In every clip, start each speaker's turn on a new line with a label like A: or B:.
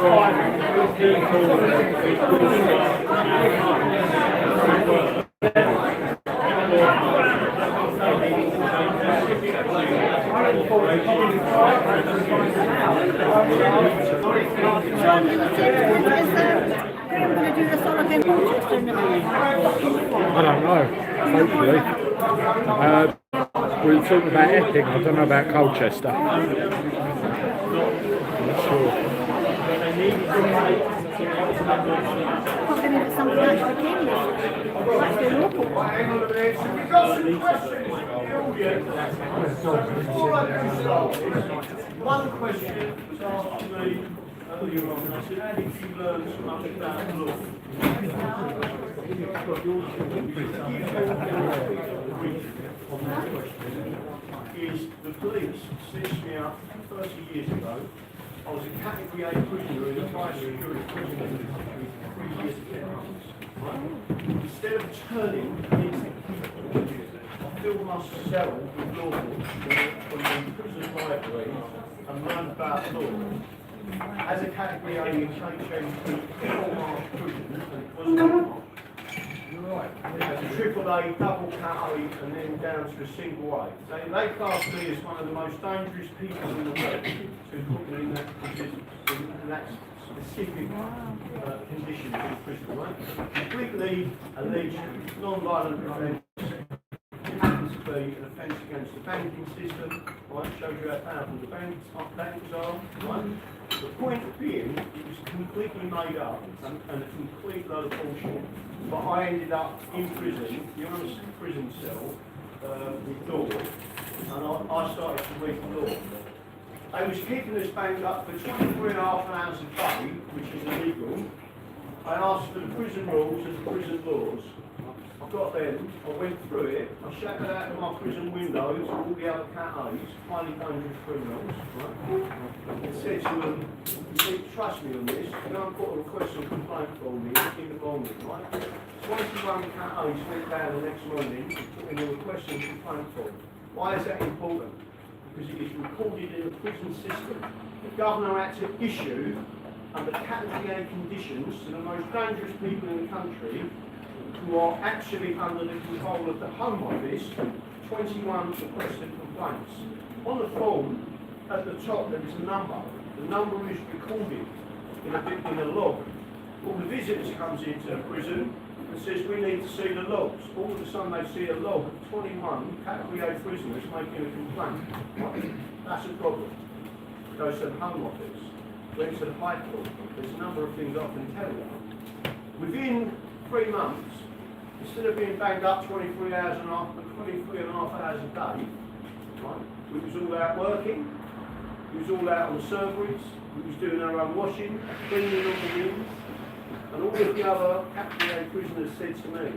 A: I don't know, hopefully. We're talking about Epping, I don't know about Colchester. I'm not sure.
B: One question was asked to me earlier on, and I said, how did you learn so much about law? Is the police snitched me up 30 years ago. I was a category A prisoner in a high security prison with 3 years of sentence. Instead of turning into people, I filled myself with law from the prison library and learned about law. As a category A in KHMP, 4-march prison, and it wasn't as a triple A, double cat A, and then down to a single A. They class me as one of the most dangerous people in the world to put me in that specific condition in prison, right? Completely alleged non-violent offence happens to be an offence against the banking system, right? Shows you how powerful the banks are, right? The point being, it was completely made up and a complete load of bullshit. But I ended up in prison, the honest prison cell, with law, and I started to read the law. They was keeping us banged up for 23.5 hours a day, which is illegal. I asked for the prison rules and the prison laws. I got them, I went through it, I shouted out of my prison windows all the other cat A's, highly dangerous criminals, right? And said to them, you need to trust me on this, you don't put a request and complaint for me in the morning, right? 21 cat A's went down the next morning and put in a request and complaint form. Why is that important? Because it is recorded in the prison system. The governor had to issue, under category A conditions, to the most dangerous people in the country, who are actually under the control of the Home Office, 21 requested complaints. On the form, at the top, there is a number. The number is recorded in a log. All the visitors comes into the prison and says, we need to see the logs. All of a sudden they see a log of 21 category A prisoners making a complaint. Right? That's a problem. Goes to the Home Office, went to the High Court. There's a number of things I can tell you. Within 3 months, instead of being banged up 23 hours and a half, 23.5 hours a day, right, we was all out working, we was all out on the serveries, we was doing our own washing, cleaning on the rooms, and all of the other category A prisoners said to me,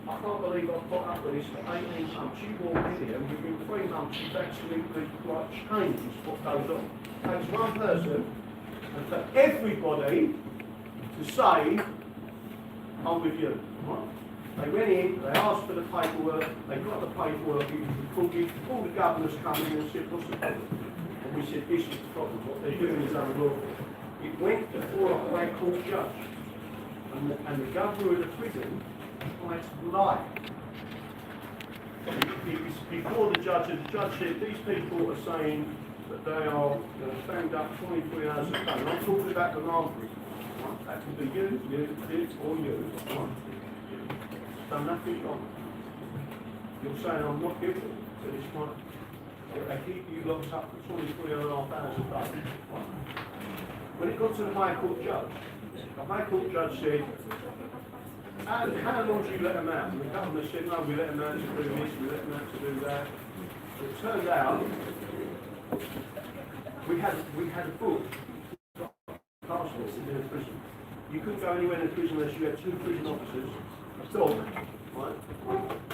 B: I can't believe I've put up with this for 18 months. You walk in here and within 3 months you've actually changed what goes on. It takes one person and for everybody to say, I'm with you. Right? They went in, they asked for the paperwork, they got the paperwork, it was recorded, all the governors come in and said, what's the problem? And we said, this is the problem, what they're doing is unlawful. It went before a high court judge, and the governor of the prison tried to lie. It was before the judge, and the judge said, these people are saying that they are banged up 23 hours a day. And I'm talking about the Monarchy. Right? That could be you, or you. Right? Done nothing wrong. You're saying I'm not guilty, so it's fine. They keep you locked up for 23.5 hours a day. Right? When it got to the High Court judge, the High Court judge said, how long do you let them out? And the government said, no, we let them out to do this, we let them out to do that. It turned out, we had a book, passports in the prison. You couldn't go anywhere in the prison unless you had 2 prison officers, a dog, right?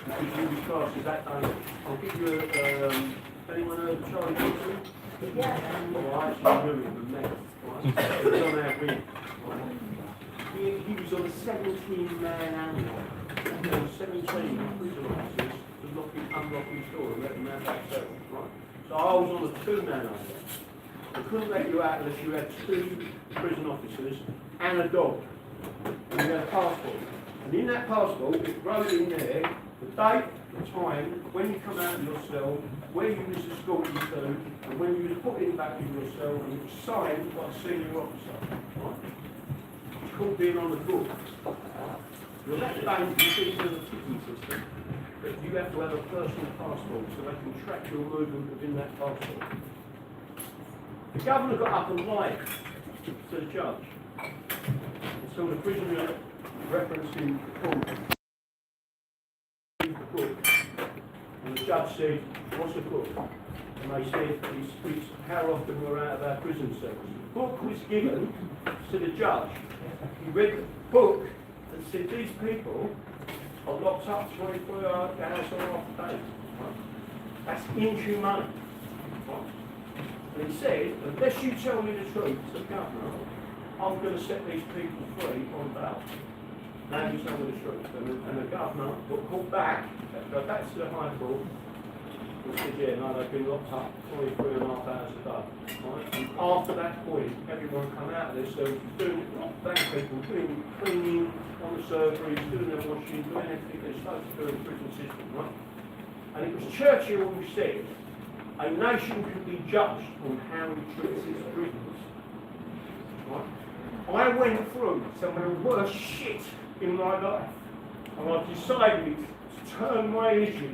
B: Because you be classed as that dangerous. I'll give you anyone heard of Charlie Johnson? Yeah. Well, I actually knew him and met him, right? He was on our wing, right? He was on a 17-man animal. There were 17 prison officers to unlock his door and let him out that cell, right? So I was on a 2-man animal. They couldn't let you out unless you had 2 prison officers and a dog. And you had a passport. And in that passport, it wrote in there the date, the time, when you come out of your cell, where you was escorted to, and when you was put in back in your cell, and it was signed by a senior officer. Right? It's called being on the book. Well, that's dangerous into the ticking system, but you have to have a personal passport so they can track your movement within that passport. The governor got up and lied to the judge. And so the prisoner referencing the book. And the judge said, what's a book? And they said, it speaks how often we're out of our prison cells. The book was given to the judge. He read the book and said, these people are locked up 24 hours or half a day. Right? That's inhumane. Right? And he said, unless you tell me the truth to the governor, I'm going to set these people free on bail. Now you tell me the truth. And the governor got called back, go back to the High Court, and said, yeah, no, they've been locked up 23 and a half hours a day. Right? And after that point, everyone come out of their cells doing, people doing cleaning on the surgeries, doing their washing, doing everything they're supposed to do in the prison system. Right? And it was Churchill who said, a nation can be judged on how it treats its prisoners. Right? I went through some of the worst shit in my life, and I decided to turn my energy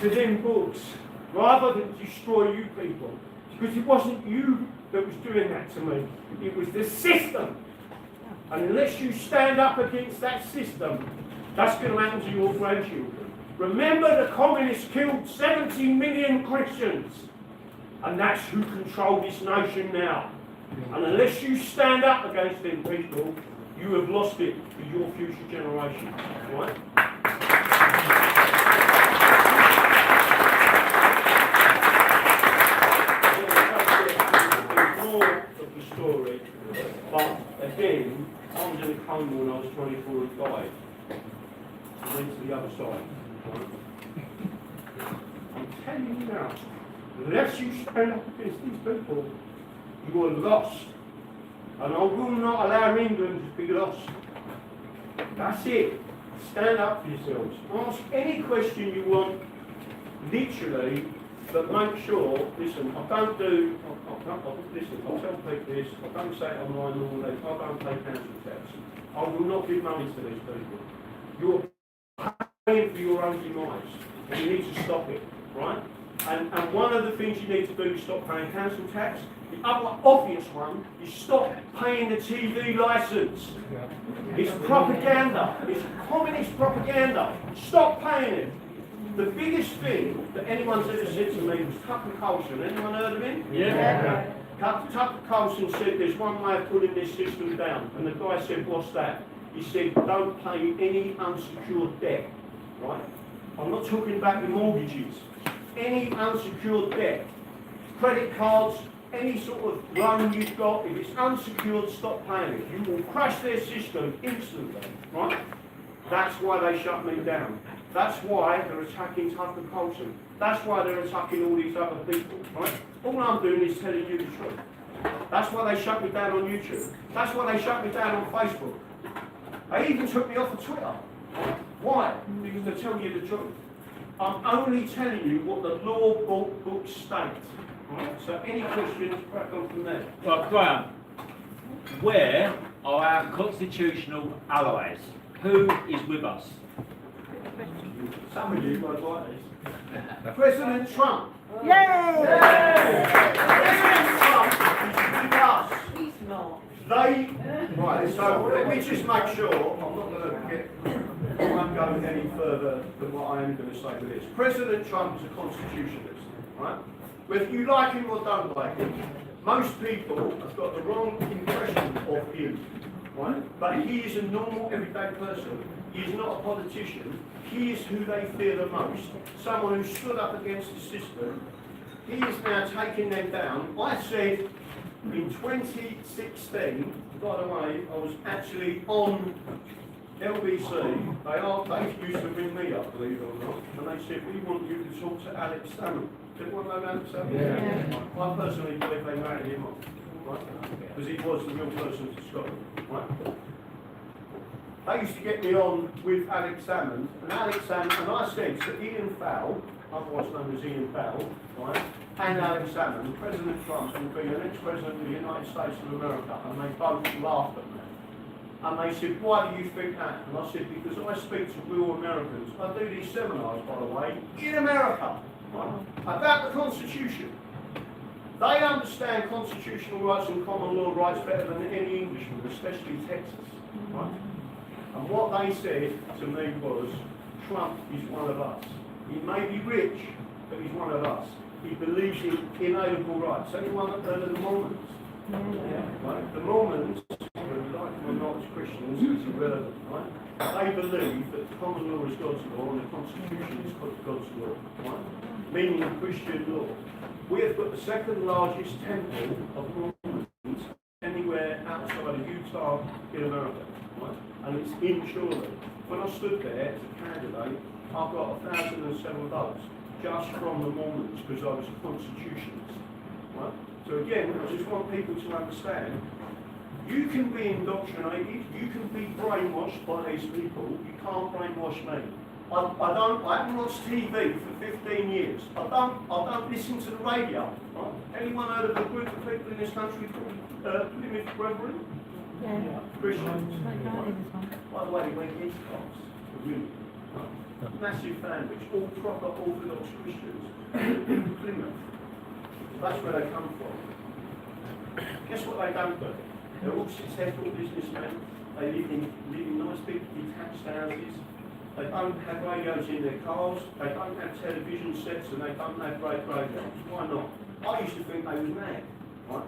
B: to them books rather than destroy you people, because it wasn't you that was doing that to me, it was the system. And unless you stand up against that system, that's going to happen to your grandchildren. Remember, the communists killed 70 million Christians, and that's who control this nation now. And unless you stand up against them people, you have lost it for your future generation. Right? There's more of the story, but again, I was in a coma when I was 24 and died. I went to the other side. Right? I'm telling you now, unless you stand up against these people, you are lost. And I will not allow England to be lost. That's it. Stand up for yourselves. Ask any question you want, literally, but make sure, listen, I don't do, listen, I'll tell people this, I don't say it online normally, I don't pay council tax. I will not give money to these people. You're paying for your own demise, and you need to stop it, right? And one of the things you need to do is stop paying council tax. The other obvious one is stop paying the TV licence. It's propaganda. It's communist propaganda. Stop paying it. The biggest thing that anyone's ever said to me was Tucker Carlson. Anyone heard of him? Yeah. Tucker Carlson said there's one way of putting this system down. And the guy said, what's that? He said, don't pay any unsecured debt. Right? I'm not talking about the mortgages. Any unsecured debt. Credit cards, any sort of loan you've got, if it's unsecured, stop paying it. You will crash their system instantly, right? That's why they shut me down. That's why they're attacking Tucker Carlson. That's why they're attacking all these other people, right? All I'm doing is telling you the truth. That's why they shut me down on YouTube. That's why they shut me down on Facebook. They even took me off of Twitter. Why? Because they tell you the truth. I'm only telling you what the law book states. Right? So any questions, crack on from there.
C: Right, Graham, where are our constitutional allies? Who is with us?
B: Some of you might like this. President Trump.
D: Yay!
B: President Trump is with us.
D: He's not.
B: Right, so let me just make sure, I'm not going to I won't go any further than what I am going to say with this. President Trump is a constitutionalist, right? Whether you like him or don't like him, most people have got the wrong impression of him, right? But he is a normal, everyday person. He is not a politician. He is who they fear the most. Someone who stood up against the system. He is now taking them down. I said in 2016, by the way, I was actually on LBC. They used to ring me up, believe it or not, and they said, we want you to talk to Alex Salmon. Does everyone know Adam Salmond? Yeah. I personally believe they married him off, right? Because he was the real person to Scotland, right? They used to get me on with Alex Salmond, and I said to Ian Fowle, otherwise known as Ian Fowle, right, and Alex Salmond, President Trump will be the next president of the United States of America, and they both laughed at me. And they said, why do you think that? And I said, because I speak to real Americans. I do these seminars, by the way, in America, right, about the Constitution. They understand constitutional rights and common law rights better than any Englishman, especially Texas, right? And what they said to me was, Trump is one of us. He may be rich, but he's one of us. He believes in inalienable rights. Anyone that heard of the Mormons? Yeah. Right? The Mormons, whether you like them or not as Christians, it's irrelevant, right? They believe that the common law is God's law and the Constitution is God's law, right? Meaning Christian law. We have got the second largest temple of Mormons anywhere outside of Utah in America, right? And it's in Shirley. When I stood there as a candidate, I got 1,007 votes just from the Mormons because I was a constitutionalist, right? So again, I just want people to understand, you can be indoctrinated, you can be brainwashed by these people, you can't brainwash me. I haven't watched TV for 15 years. I don't listen to the radio. Right? Anyone heard of a group of people in this country called Plymouth Brethren? Yeah. Christians. By the way, they went East Coast. Really. Right? Massive sandwich, all proper Orthodox Christians in Plymouth. That's where they come from. Guess what they don't do? They're all successful businessmen. They live in nice big detached houses. They don't have radios in their cars. They don't have television sets, and they don't have great radios. Why not? I used to think they was mad, right?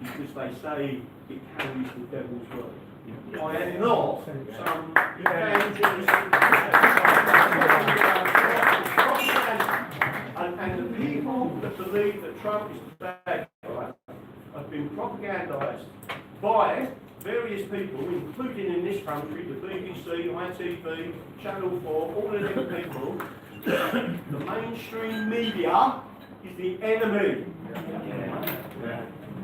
B: Because they say it carries the devil's word. I am not some evangelist. And the people that believe that Trump is the bad guy have been propagandized by various people, including in this country, the BBC, ITV, Channel 4, all of them people. The mainstream media is the enemy.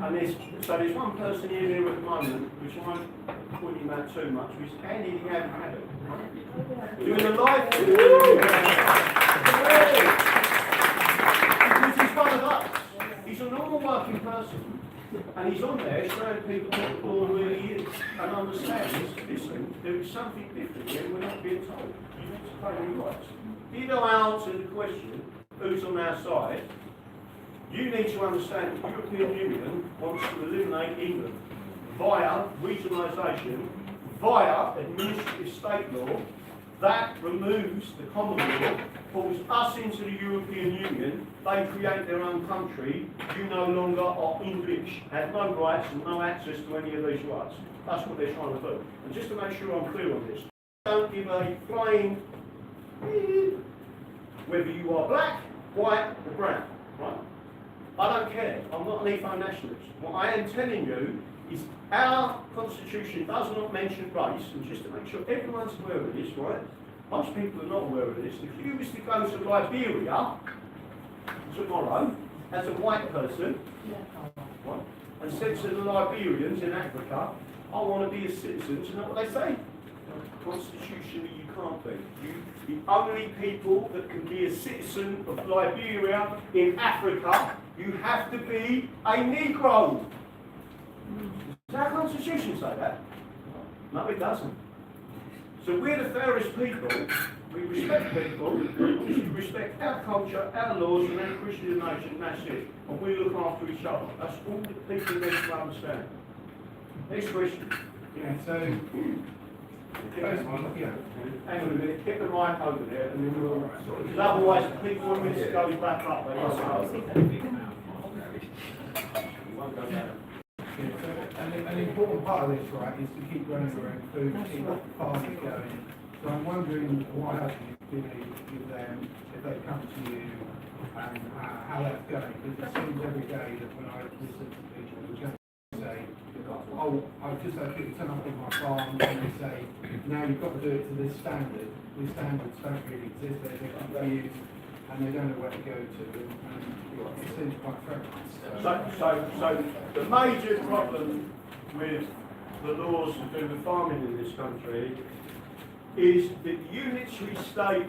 B: And there's one person here at the moment, which I won't point him out too much, who's Andy the Adam. Doing a live because he's one of us. He's a normal working person. And he's on there showing people what the law really is and understands, listen, there is something different here we're not being told. You have to pay your rights. If you don't answer the question, who's on our side, you need to understand the European Union wants to eliminate England via regionalisation, via administrative state law. That removes the common law, pulls us into the European Union, they create their own country, you no longer are English, have no rights and no access to any of these rights. That's what they're trying to do. And just to make sure I'm clear on this, don't give a flying whether you are black, white or brown, right? I don't care, I'm not an eco-nationalist. What I am telling you is our constitution does not mention race, and just to make sure everyone's aware of this, right? Most people are not aware of this. If you was to go to Liberia tomorrow as a white person, right, and said to the Liberians in Africa, I want to be a citizen, do you know what they say? Constitutionally you can't be. The only people that can be a citizen of Liberia in Africa, you have to be a Negro. Does our constitution say that? No, it doesn't. So we're the fairest people. We respect people. We respect our culture, our laws, and our Christian nation. That's it. And we look after each other. That's all that people need to understand. Next question.
D: Yeah. So. First one, yeah.
B: Hang on a minute. Get the mic over there, and then we'll. Because otherwise, people want me to go back up. They won't go down.
D: Yeah, so an important part of this, right, is to keep growing your own food, keep the farming going. So I'm wondering why have you been able to give them, if they come to you, and how that's going? Because it seems every day that when I listen to people, they just say, oh, I've just had people turn up on my farm, and they say, now you've got to do it to this standard. These standards don't really exist, they're confused. and they don't know where to go to, and it seems quite fragmented.
B: So the major problem with the laws to do with farming in this country is that the unitary state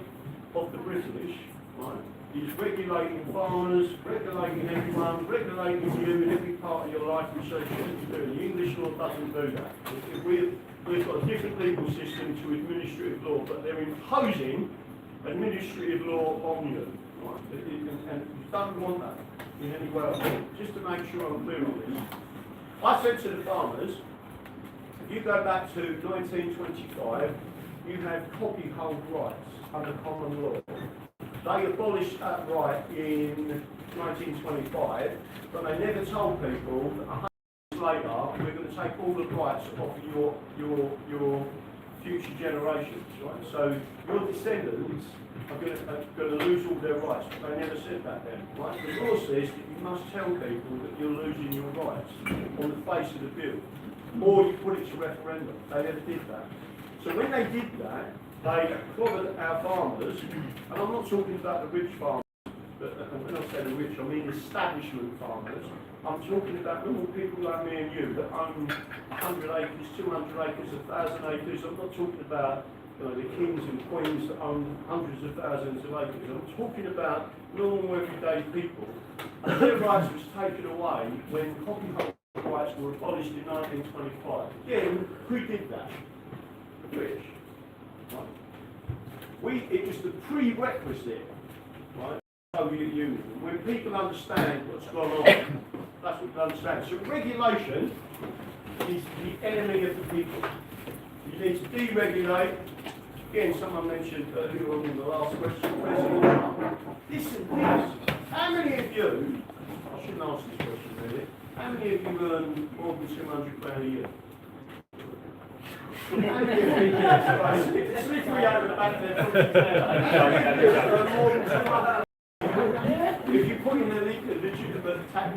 B: of the British, right, is regulating farmers, regulating everyone, regulating you in every part of your life, which they shouldn't be doing. The English law doesn't do that. We've got a different legal system to administrative law, but they're imposing administrative law on you. Right? And you don't want that in any way at all. Just to make sure I'm clear on this. I said to the farmers, if you go back to 1925, you had copyhold rights under common law. They abolished that right in 1925, but they never told people that 100 years later we're going to take all the rights off your future generations, right? So your descendants are going to lose all their rights, but they never said that then, right? The law says that you must tell people that you're losing your rights on the face of the bill, or you put it to referendum. They never did that. So when they did that, they clobbered our farmers, and I'm not talking about the rich farmers, but when I say the rich, I mean establishment farmers. I'm talking about normal people like me and you that own 100 acres, 200 acres, 1,000 acres. I'm not talking about the kings and queens that own hundreds of thousands of acres. I'm talking about normal everyday people. And their rights was taken away when copyhold rights were abolished in 1925. Again, who did that? The British. Right. It was the prerequisite, right? Soviet Union. When people understand what's gone on, that's what they understand. So regulation is the enemy of the people. You need to deregulate. Again, someone mentioned earlier on in the last question, President Trump. Listen, please. How many of you, I shouldn't ask this question really, how many of you earn more than £200 a year? It's slippery out the back there. If you put in a legitimate tax,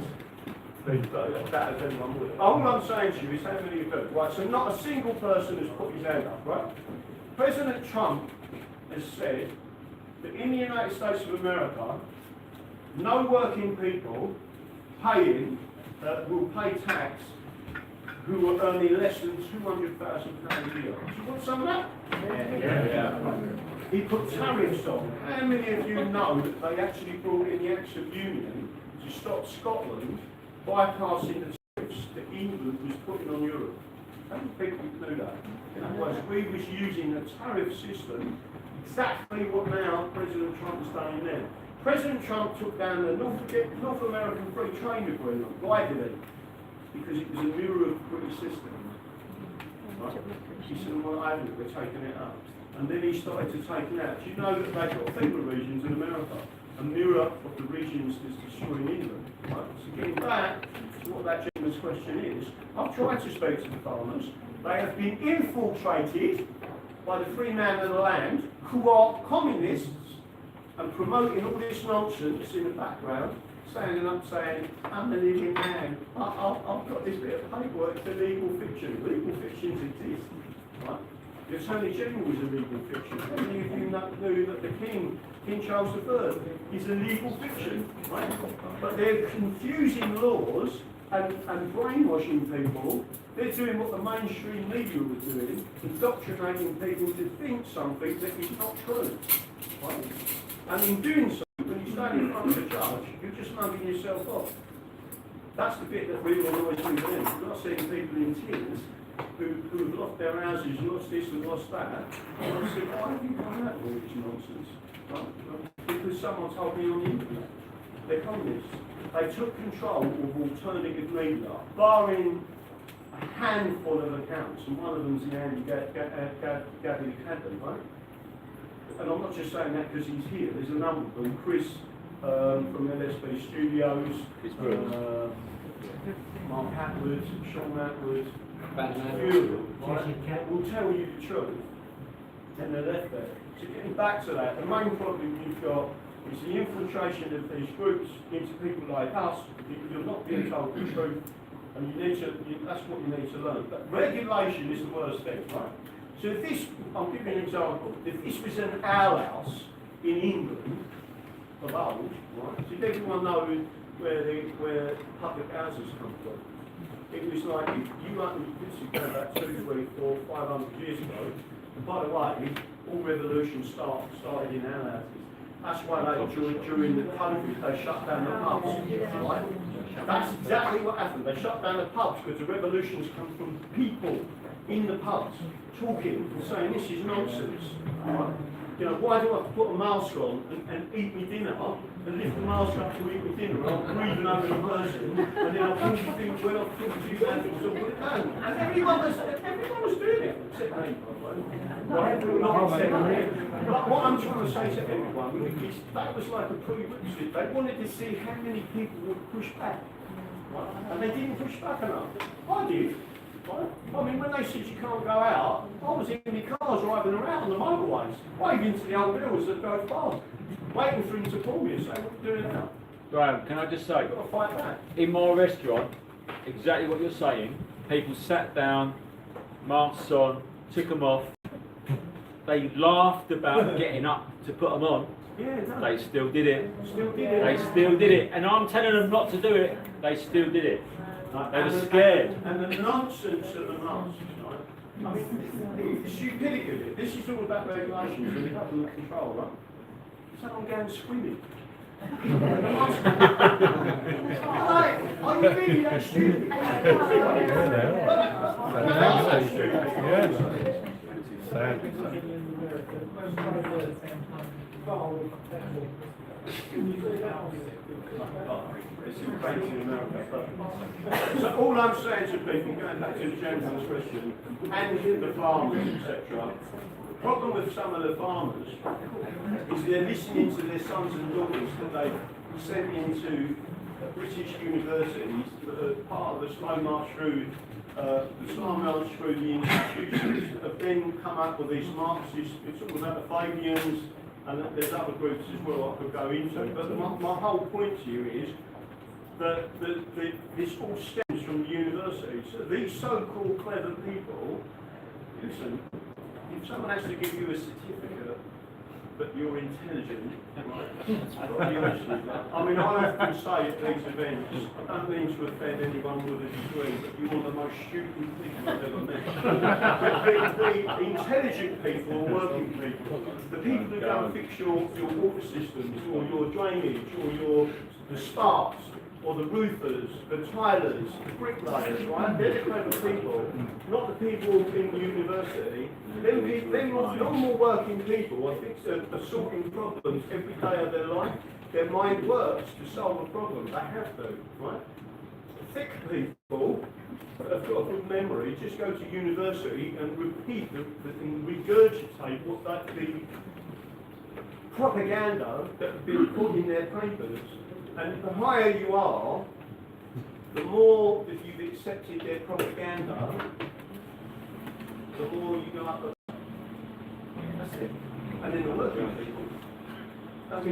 B: that as anyone would. All I'm saying to you is how many of you, right? So not a single person has put his hand up, right? President Trump has said that in the United States of America, no working people will pay tax who are earning less than £200,000 a year. Do you want some of that? Yeah. He put tariffs on. How many of you know that they actually brought in the Acts of Union to stop Scotland bypassing the tariffs that England was putting on Europe? How many people do that? In other words, we was using a tariff system, exactly what now President Trump is doing there. President Trump took down the North American Free Trade Agreement. Why did he? Because it was a mirror of the British system. Right? He said, well, I haven't, we're taking it up. And then he started to take it out. Do you know that they've got FEMA regions in America? A mirror of the regions that's destroying England. Right? So getting back to what that gentleman's question is, I've tried to speak to the farmers. They have been infiltrated by the free man of the land, who are communists and promoting all this nonsense in the background, standing up saying, I'm a living man, I've got this bit of paperwork for legal fiction. Legal fictions exist. Right? The Attorney General was a legal fiction. How many of you knew that the King Charles III, is a legal fiction? Right? But they're confusing laws and brainwashing people. They're doing what the mainstream media was doing, indoctrinating people to think something that is not true. Right? And in doing so, when you stand in front of a judge, you're just mugging yourself off. That's the bit that really annoys me with them. You're not seeing people in tears who have lost their houses, lost this and lost that. And I said, why have you done that all this nonsense? Right? Because someone told me on the internet. They're communists. They took control of alternative media, barring a handful of accounts, and one of them's the Gabby, right? And I'm not just saying that because he's here. There's a number of them. Chris from LSB Studios, Mark Atwood, Sean Atwood, will tell you the truth. And they're left there. So getting back to that, the main problem you've got is the infiltration of these groups into people like us. You're not being told the truth, and that's what you need to learn. But regulation is the worst thing, right? So if this, I'll give you an example. If this was an alehouse in England, of old, right? Did everyone know where public houses come from? It was like, you might this is going back 2, 3, 4, 500 years ago. And by the way, all revolutions started in our houses. That's why during the COVID, they shut down the pubs, right? That's exactly what happened. They shut down the pubs because the revolutions come from people in the pubs talking and saying this is nonsense. Right? You know, why do I have to put a mask on and eat my dinner and lift the mask up to eat my dinner? I'm breathing over the person, and then I think you think, well, I've talked to you animals, I'll put it down. And everyone was doing it, except me, by the way. But what I'm trying to say to everyone is that was like a prerequisite. They wanted to see how many people would push back. Right? And they didn't push back enough. I did. Right? I mean, when they said you can't go out, I was in my cars driving around on the motorways, waving to the old bills that go past, waiting for him to pull me and say, what are you doing now?
C: Graham, can I just say,
B: You've got to fight back.
C: in my restaurant, exactly what you're saying, people sat down, masks on, took them off, they laughed about getting up to put them on,
B: Yeah, no.
C: they still did it.
B: Still did it.
C: They still did it. And I'm telling them not to do it, they still did it. They were scared.
B: And the nonsense of the masks, right? I mean, the stupidity of it. This is all about regulations and government control, right? So I'm going swimming. Right, are you really that stupid?
A: Sad.
B: So all I'm saying to people, going back to the gentleman's question, and the farmers, etc., the problem with some of the farmers is they're listening to their sons and daughters that they've sent into British universities that are part of the slow march through the institutions that have then come up with these Marxists. It's all about the Fabians, and there's other groups as well I could go into. But my whole point to you is that this all stems from the universities. So these so-called clever people, listen, if someone has to give you a certificate that you're intelligent, right? I mean, I often say at these events, I don't mean to offend anyone with a degree, but you're the most stupid people I've ever met. the intelligent people are working people. The people who go and fix your water systems, or your drainage, or the sparks, or the roofers, the tilers, the bricklayers, right? They're the clever people, not the people in university. Them normal working people are sorting problems every day of their life. Their mind works to solve a problem. They have to, right? Thick people that have got a good memory just go to university and repeat and regurgitate what the propaganda that has been put in their papers. And the higher you are, the more that you've accepted their propaganda, the more you go up. That's it. And then the working people. That's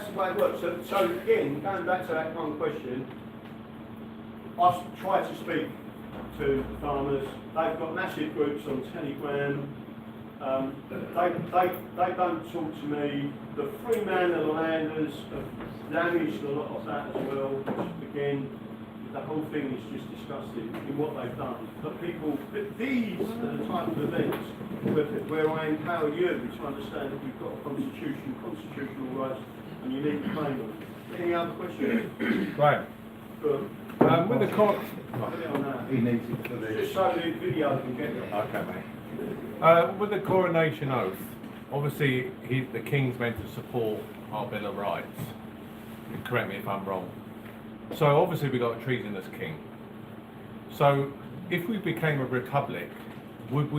B: the way it works. So again, going back to that kind of question, I've tried to speak to the farmers. They've got massive groups on Telegram. They don't talk to me. The free man and the landers have damaged a lot of that as well. Again, the whole thing is just disgusting in what they've done. But these are the type of events where I empower you to understand that you've got a constitution, constitutional rights, and you need to claim them. Any other questions?
A: Right.
B: Good.
A: With the court.
B: Put it on that.
E: He needs it for
B: Just so the video can get it.
A: Okay, mate. With the coronation oath, obviously the King's meant to support our Bill of Rights. Correct me if I'm wrong. So obviously we got a treasonous king. So if we became a republic, would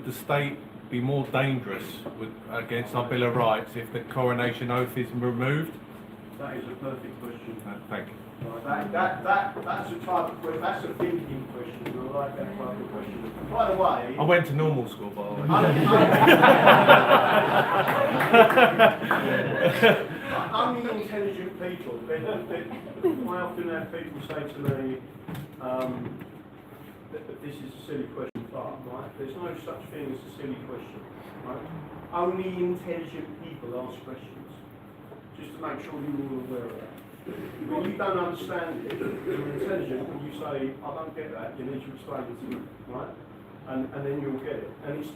A: the state be more dangerous against our Bill of Rights if the coronation oath is removed?
B: That is a perfect question.
A: Thank you.
B: Right, that's a type of question, that's a thinking question, and I like that type of question. By the way,
A: I went to normal school, by the way.
B: only intelligent people, I often have people say to me, that this is a silly question, I part, right? There's no such thing as a silly question, right? Only intelligent people ask questions, just to make sure you're all aware of that. When you don't understand it, you're intelligent, and you say, I don't get that, you need to explain it to me, right? And then you'll get it. And it's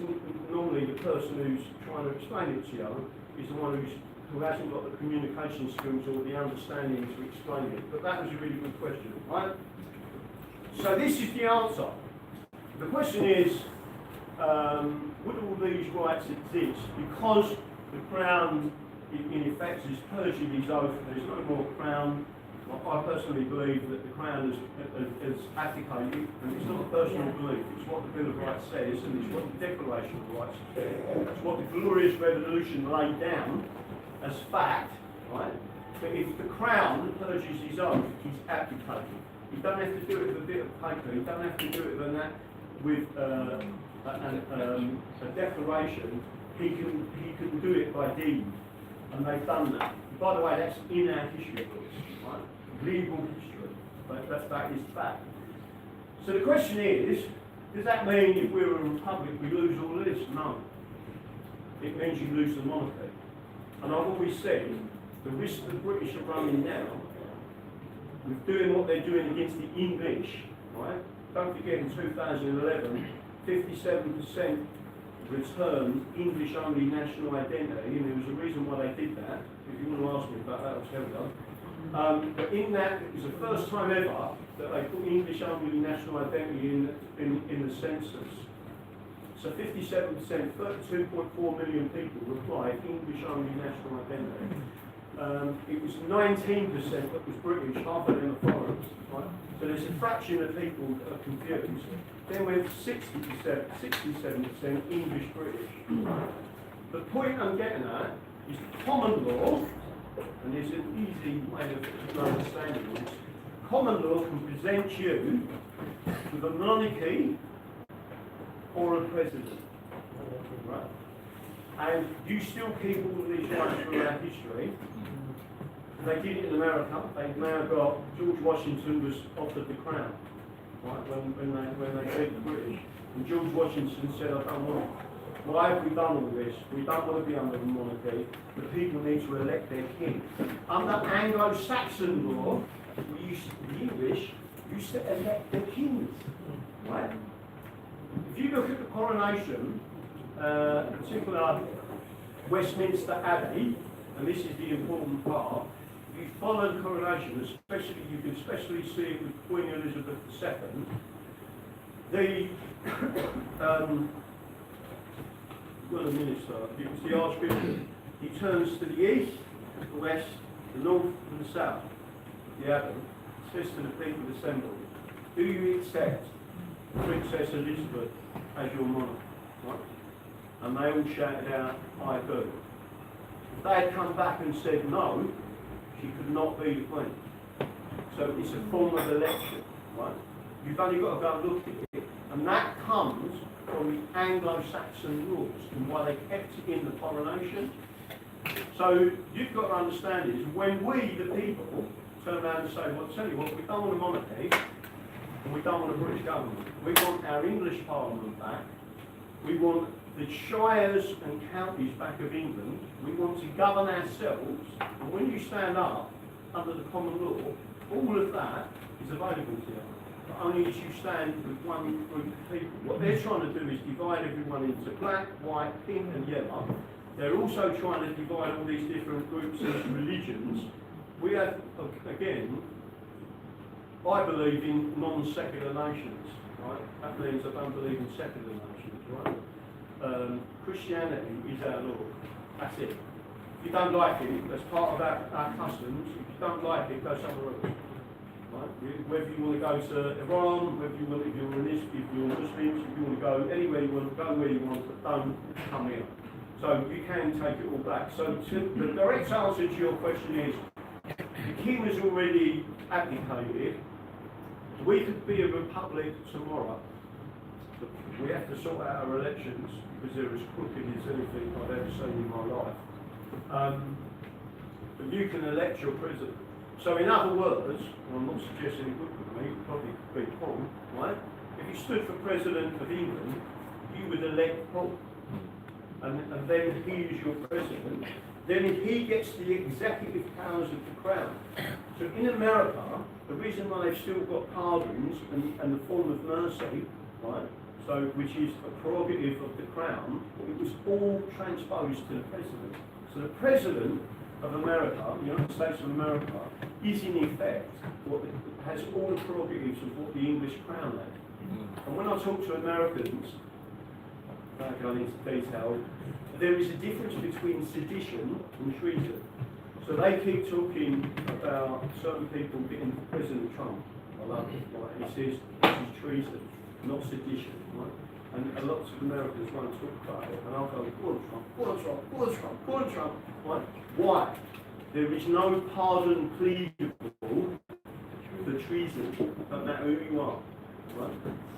B: normally the person who's trying to explain it to you is the one who hasn't got the communication skills or the understanding to explain it. But that was a really good question, right? So this is the answer. The question is, would all these rights exist? Because the Crown, in effect, is purging his oath, there's no more Crown. I personally believe that the Crown has abdicated, and it's not a personal belief, it's what the Bill of Rights says, and it's what the Declaration of Rights says. It's what the Glorious Revolution laid down as fact, right? But if the Crown purges his oath, he's abdicated. You don't have to do it with a bit of paper, you don't have to do it with a declaration. He can do it by deed, and they've done that. By the way, that's in our history books, right? Legal history, but that is fact. So the question is, does that mean if we're a republic we lose all this? No. It means you lose the monarchy. And I've always said, the risk the British are running now, with doing what they're doing against the English, right? Don't forget in 2011, 57% returned English-only national identity, and there was a reason why they did that. If you want to ask me about that, I'll tell you. But in that, it was the first time ever that they put English-only national identity in the census. So 57%, 32.4 million people replied English-only national identity. It was 19% that was British, half of them are foreigners. Right? So there's a fraction of people that are confused. Then we have 67% English-British. The point I'm getting at is common law, and there's an easy way of understanding this. Common law can present you with a monarchy or a president. Right? And you still keep all of these rights throughout history. They did it in America. They've now got George Washington was offered the crown, right? When they beat the British, and George Washington said, "I don't want it. Why have we done all this? We don't want to be under the monarchy. The people need to elect their king." Under Anglo-Saxon law, the English used to elect their kings, right? If you look at the coronation, in particular Westminster Abbey, and this is the important part. If you follow the coronation, especially you can especially see it with Queen Elizabeth II. The minister, it was the Archbishop. He turns to the east, the west, the north, and the south. The abbey says to the people assembled, "Do you accept Princess Elizabeth as your monarch?" Right? And they all shouted out, "I do." If they had come back and said no, she could not be the queen. So it's a form of election, right? You've only got to go and look at it, and that comes from the Anglo-Saxon laws and why they kept it in the coronation. So you've got to understand is when we, the people, turn around and say, "Well, I'll tell you what, we don't want a monarchy, and we don't want a British government. We want our English Parliament back. We want the shires and counties back of England. We want to govern ourselves." And when you stand up under the common law, all of that is available to you. But only as you stand with one group of people. What they're trying to do is divide everyone into black, white, pink and yellow. They're also trying to divide all these different groups into religions. We have, again, I believe in non-secular nations. Right? That means I don't believe in secular nations. Right? Christianity is our Lord. That's it. If you don't like it, that's part of our customs. If you don't like it, go somewhere else. Right? Whether you want to go to Iran, whether you want, if you're Muslims, if you want to go anywhere you want, go where you want, but don't come here. So you can take it all back. So the direct answer to your question is, the king has already abdicated. We could be a republic tomorrow. We have to sort out our elections because they're as crooked as anything I've ever seen in my life. But you can elect your president. So in other words, and I'm not suggesting it would be me, it would probably be Paul, right? If you you stood for President of England, you would elect Paul. And then he is your president. Then he gets the executive powers of the crown. So in America, the reason why they've still got pardons and the form of mercy, right? So, which is a prerogative of the crown, it was all transposed to the president. So the president of America, the United States of America, is in effect has all the prerogatives of what the English crown had. And when I talk to Americans, without going into detail, there is a difference between sedition and treason. So they keep talking about certain people getting President Trump. I love it. Right? He says this is treason, not sedition. Right? And lots of Americans want to talk about it, and I'll go, go on Trump, go on Trump, go on Trump, go on Trump. Right? Why? There is no pardon pleadable for treason, no matter who you are. Right?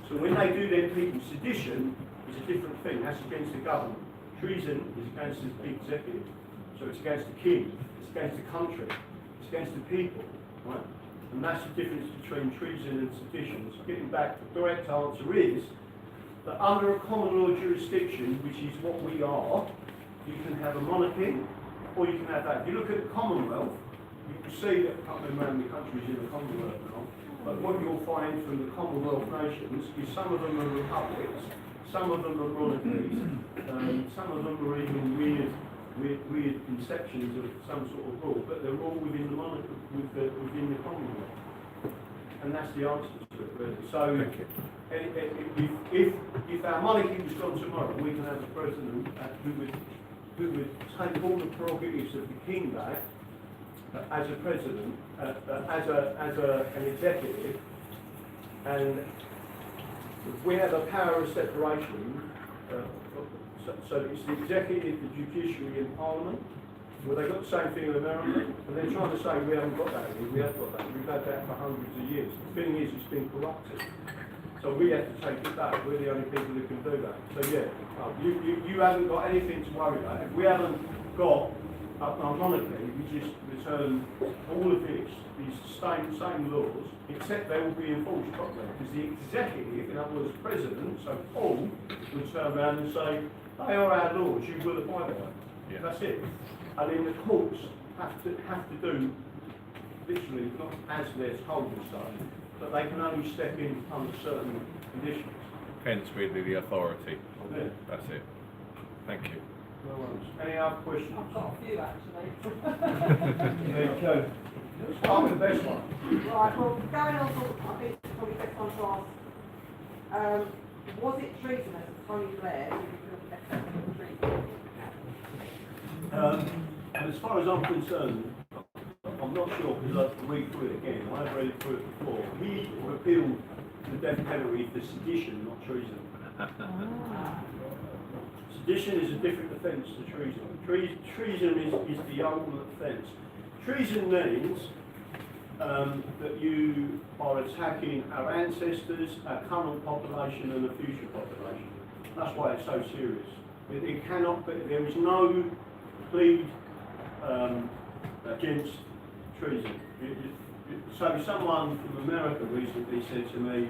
B: So when they do then people, sedition is a different thing. That's against the government. Treason is against the executive. So it's against the king, it's against the country, it's against the people. Right? And that's the difference between treason and sedition. So getting back, the correct answer is that under a common law jurisdiction, which is what we are, you can have a monarchy or you can have that. If you look at the Commonwealth, you can see that, I can't remember how many countries in the Commonwealth now, but what you'll find from the Commonwealth nations is some of them are republics, some of them are monarchies, some of them are even weird conceptions of some sort of rule, but they're all within the monarchy, within the Commonwealth. And that's the answer to it, really. So, if our monarchy was gone tomorrow, we can have a president who would take all the prerogatives of the king back as a president, as an executive, and we have a power of separation. So it's the executive, the judiciary, and parliament. Well, they've got the same thing in America, and they're trying to say we haven't got that here. We have got that. We've had that for hundreds of years. The thing is, it's been corrupted. So we have to take it back. We're the only people who can do that. So yeah, you haven't got anything to worry about. If we haven't got our monarchy, we just return all of these same laws, except they will be enforced properly. Because the executive, in other words, the president, so Paul, would turn around and say, they are our laws, you will abide by them. Yeah. That's it. And then the courts have to do, literally, not as they're told and stuff, but they can only step in under certain conditions.
A: Hence really the authority.
B: Yeah.
A: That's it. Thank you.
B: No worries. Any other questions?
E: I've got a few actually.
B: There you go. Let's start with the best one.
E: Right, well, going on to, I think it's probably the best one to ask. Was it treasonous, Tony Blair, to be accepted treason?
B: As far as I'm concerned, I'm not sure because I've read through it again. I've read it through it before. He repealed the death penalty for sedition, not treason. Sedition is a different offence to treason. Treason is the ultimate offence. Treason means that you are attacking our ancestors, our current population, and the future population. That's why it's so serious. It cannot be. There is no plea against treason. So someone from America recently said to me,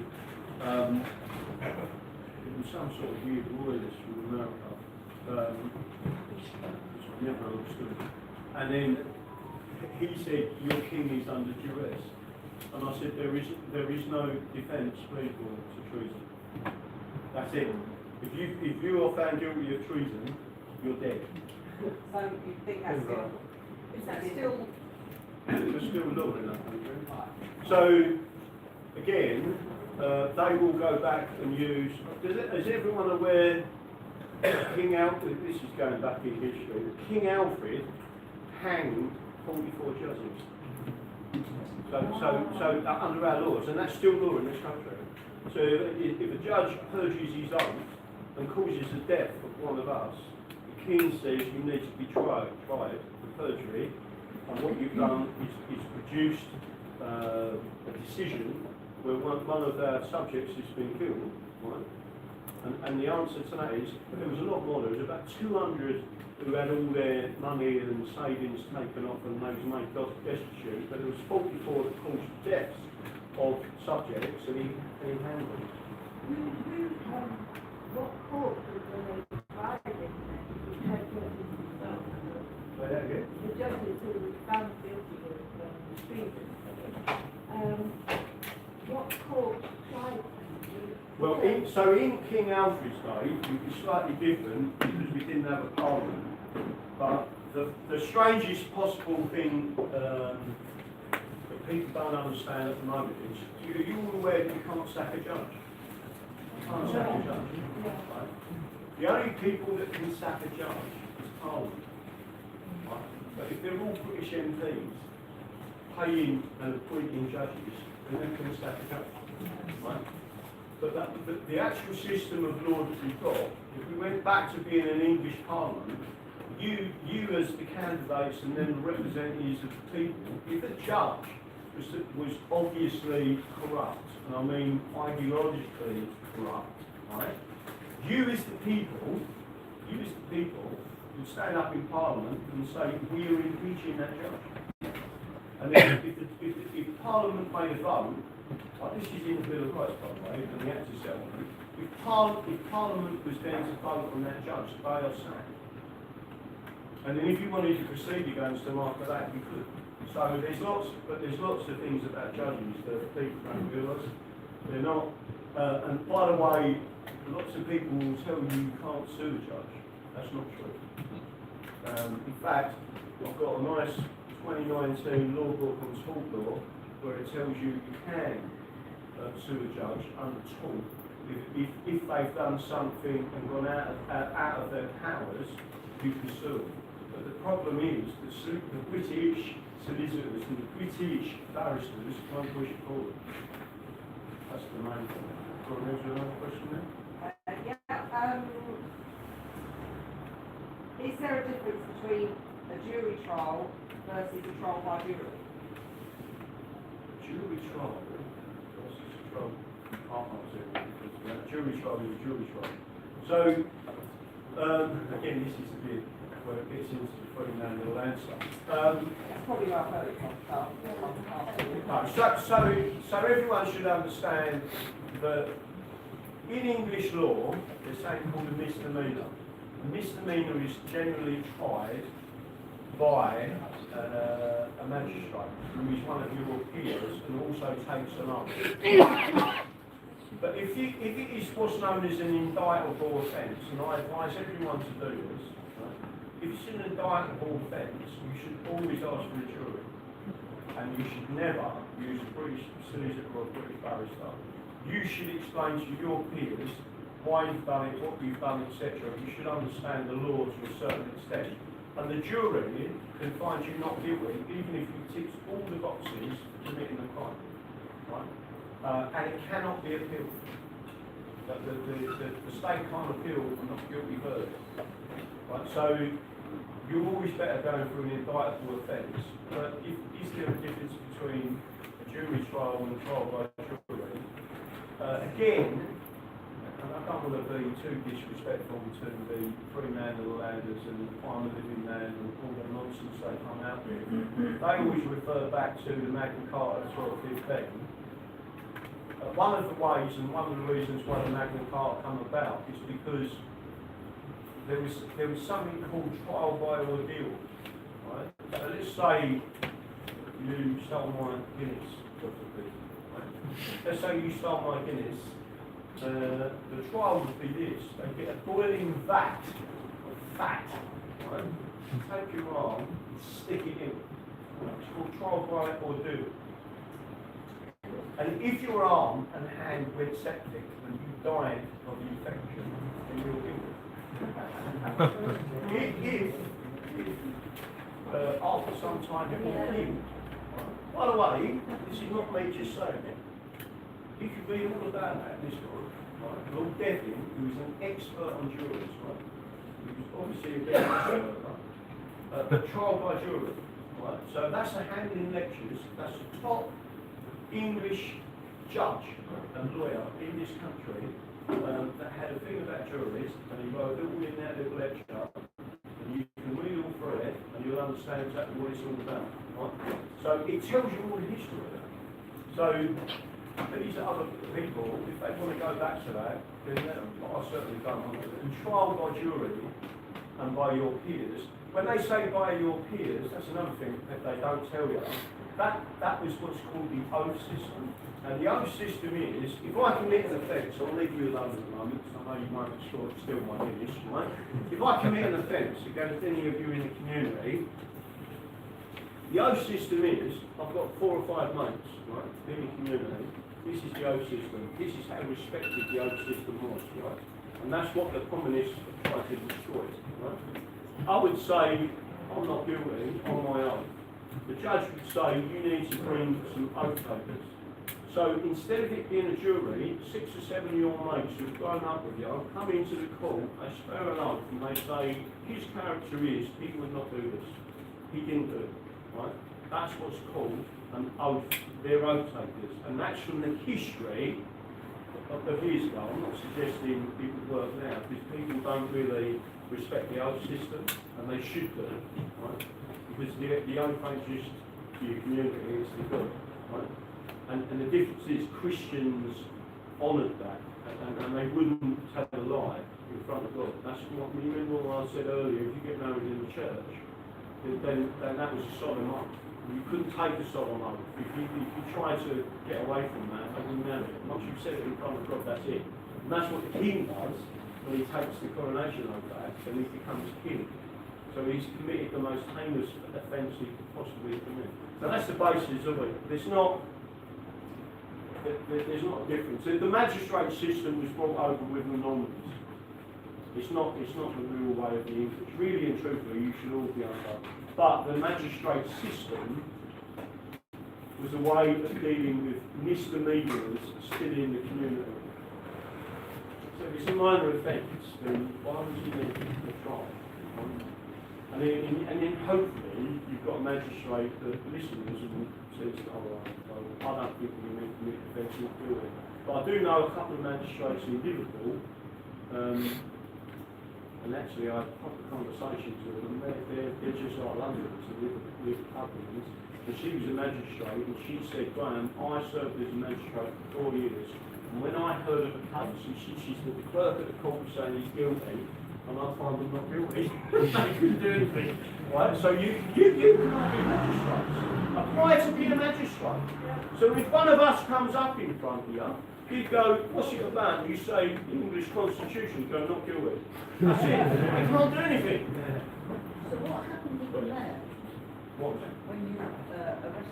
B: it was some sort of weird royalist from America, which I never understood. And then he said, your king is under duress. And I said, there is no defence pleadable to treason. That's it. If you are found guilty of treason, you're dead.
E: So you think that's still, is that still?
B: There's still law in that country. So, again, they will go back and use, is everyone aware King Alfred, this is going back in history, King Alfred hanged 44 judges. So under our laws, and that's still law in this country. So if a judge perjures his oath and causes the death of one of us, the king says you need to be tried for perjury, and what you've done is produced a decision where one of our subjects has been killed, right? And the answer to that is, there was a lot more. There was about 200 who had all their money and savings taken off and they was made destitute, but there was 44 that caused deaths of subjects, and he handled them.
F: What court was they tried in then?
B: Say that again?
F: The judges who were found guilty of treason. What court tried them?
B: Well, in King Alfred's day, it was slightly different because we didn't have a parliament. But the strangest possible thing that people don't understand at the moment is, you're all aware that you can't sack a judge. You can't sack a judge. Right? The only people that can sack a judge is Parliament. Right? But if they're all British MPs paying and appointing judges, then they can sack a judge. Right? But the actual system of law that we've got, if we went back to being an English Parliament, you as the candidates and then the representatives of the people, if a judge was obviously corrupt, and I mean ideologically corrupt, right? You as the people would stand up in Parliament and say, we are impeaching that judge. And then if Parliament made a vote, like this is in the Bill of Rights, by the way, and the Act of Settlement, if Parliament was going to vote on that judge, they are sacked. And then if you wanted to proceed against them after that, you could. So there's lots of things about judges that people don't realise. They're not, and by the way, lots of people will tell you can't sue a judge. That's not true. In fact, I've got a nice 2019 law book on tort law where it tells you can sue a judge under tort if they've done something and gone out of their powers, you can sue them. But the problem is that the British solicitors and the British barristers won't push it forward. That's the main thing. Do you want to answer another question there?
E: Is there a difference between a jury trial versus a trial by jury?
B: Jury trial versus a trial. Jury trial is a jury trial. So, again, this is a bit where it gets into the free man and land stuff.
E: That's probably where I've heard it from.
B: So everyone should understand that in English law, there's something called a misdemeanour. A misdemeanour is generally tried by a magistrate who is one of your peers and also takes an oath. But if it is what's known as an indictable offence, and I advise everyone to do this, right? If it's an indictable offence, you should always ask for a jury. And you should never use a British solicitor or a British barrister. You should explain to your peers why you've done it, what you've done, etc. You should understand the law to a certain extent. And the jury can find you not guilty, even if you tick all the boxes for committing a crime. Right? And it cannot be appealed. The state can't appeal a not guilty verdict. Right? So you're always better going for an indictable offence. But is there a difference between a jury trial and a trial by jury? Again, and I don't want to be too disrespectful to the free man and the landers and I'm a living man and all the nonsense they come out with. They always refer back to the Magna Carta 1215. One of the ways and one of the reasons why the Magna Carta come about is because there was something called trial by ordeal. Right? So let's say you stole my Guinness, right? Let's say you stole my Guinness. The trial would be this: they get a boiling vat of fat, right? Take your arm and stick it in. It's called trial by ordeal. And if your arm and hand went septic and you died of the infection, then you're guilty. If after some time it will heal. By the way, this is not me just saying it. You can read all about that in this book. Right? Lord Devlin, who is an expert on juries, right? He was obviously a big expert, right? But trial by jury. Right? So that's a handling lectures, that's a top English judge and lawyer in this country that had a thing about juries, and he wrote it all in that little lecture, and you can read all through it, and you'll understand exactly what it's all about. Right? So it tells you all the history of it. So these other people, if they want to go back to that, then I certainly don't want to. Control by jury and by your peers. When they say by your peers, that's another thing that they don't tell you. That was what's called the oath system. And the oath system is, if I commit an offence, I'll leave you alone at the moment, because I know you might still want to hear this, right? If I commit an offence against any of you in the community, the oath system is, I've got 4 or 5 mates, right, in the community. This is the oath system. This is how respected the oath system was, right? And that's what the communists tried to destroy, right? I would say, I'm not guilty on my own. The judge would say, you need to bring some oath takers. So instead of it being a jury, 6 or 7 of your mates who've grown up with you come into the court, they swear an oath and they say, his character is, he would not do this. He didn't do it, right? That's what's called an oath. They're oath takers. And that's from the history of years ago. I'm not suggesting it would work now, because people don't really respect the oath system, and they should do, right? Because the oath ain't just to your community, it's to God, right? And the difference is Christians honoured that, and they wouldn't tell a lie in front of God. That's what you remember what I said earlier. If you get married in the church, then that was a solemn oath. You couldn't take a solemn oath. If you try to get away from that, they wouldn't marry it. Once you've said it in front of God, that's it. And that's what the king does when he takes the coronation oath back, and he becomes king. So he's committed the most heinous offence he could possibly commit. So that's the basis of it. There's not a difference. The magistrate system was brought over with the Normans. It's not the real way of the English. Really and truthfully, you should all be under. But the magistrate system was a way of dealing with misdemeanors still in the community. So if it's a minor offence, then why would you need a trial? And then hopefully you've got a magistrate that listens and says, oh, I don't think we need to commit offence, not do it. But I do know a couple of magistrates in Liverpool, and actually I had a proper conversation to them. They're just like Londoners, they're republicans. And she was a magistrate, and she said, Graham, I served as a magistrate for 4 years. And when I heard of a case, and she's the clerk at the court saying he's guilty, and I find him not guilty. They couldn't do anything. Right? So you can't be magistrates. Apply to be a magistrate. So if one of us comes up in front of you, you go, what's it about? And you say, the English Constitution, go, not guilty. That's it. You can't do anything.
F: So what happened with the mayor
B: What was that?
F: when you arrested him?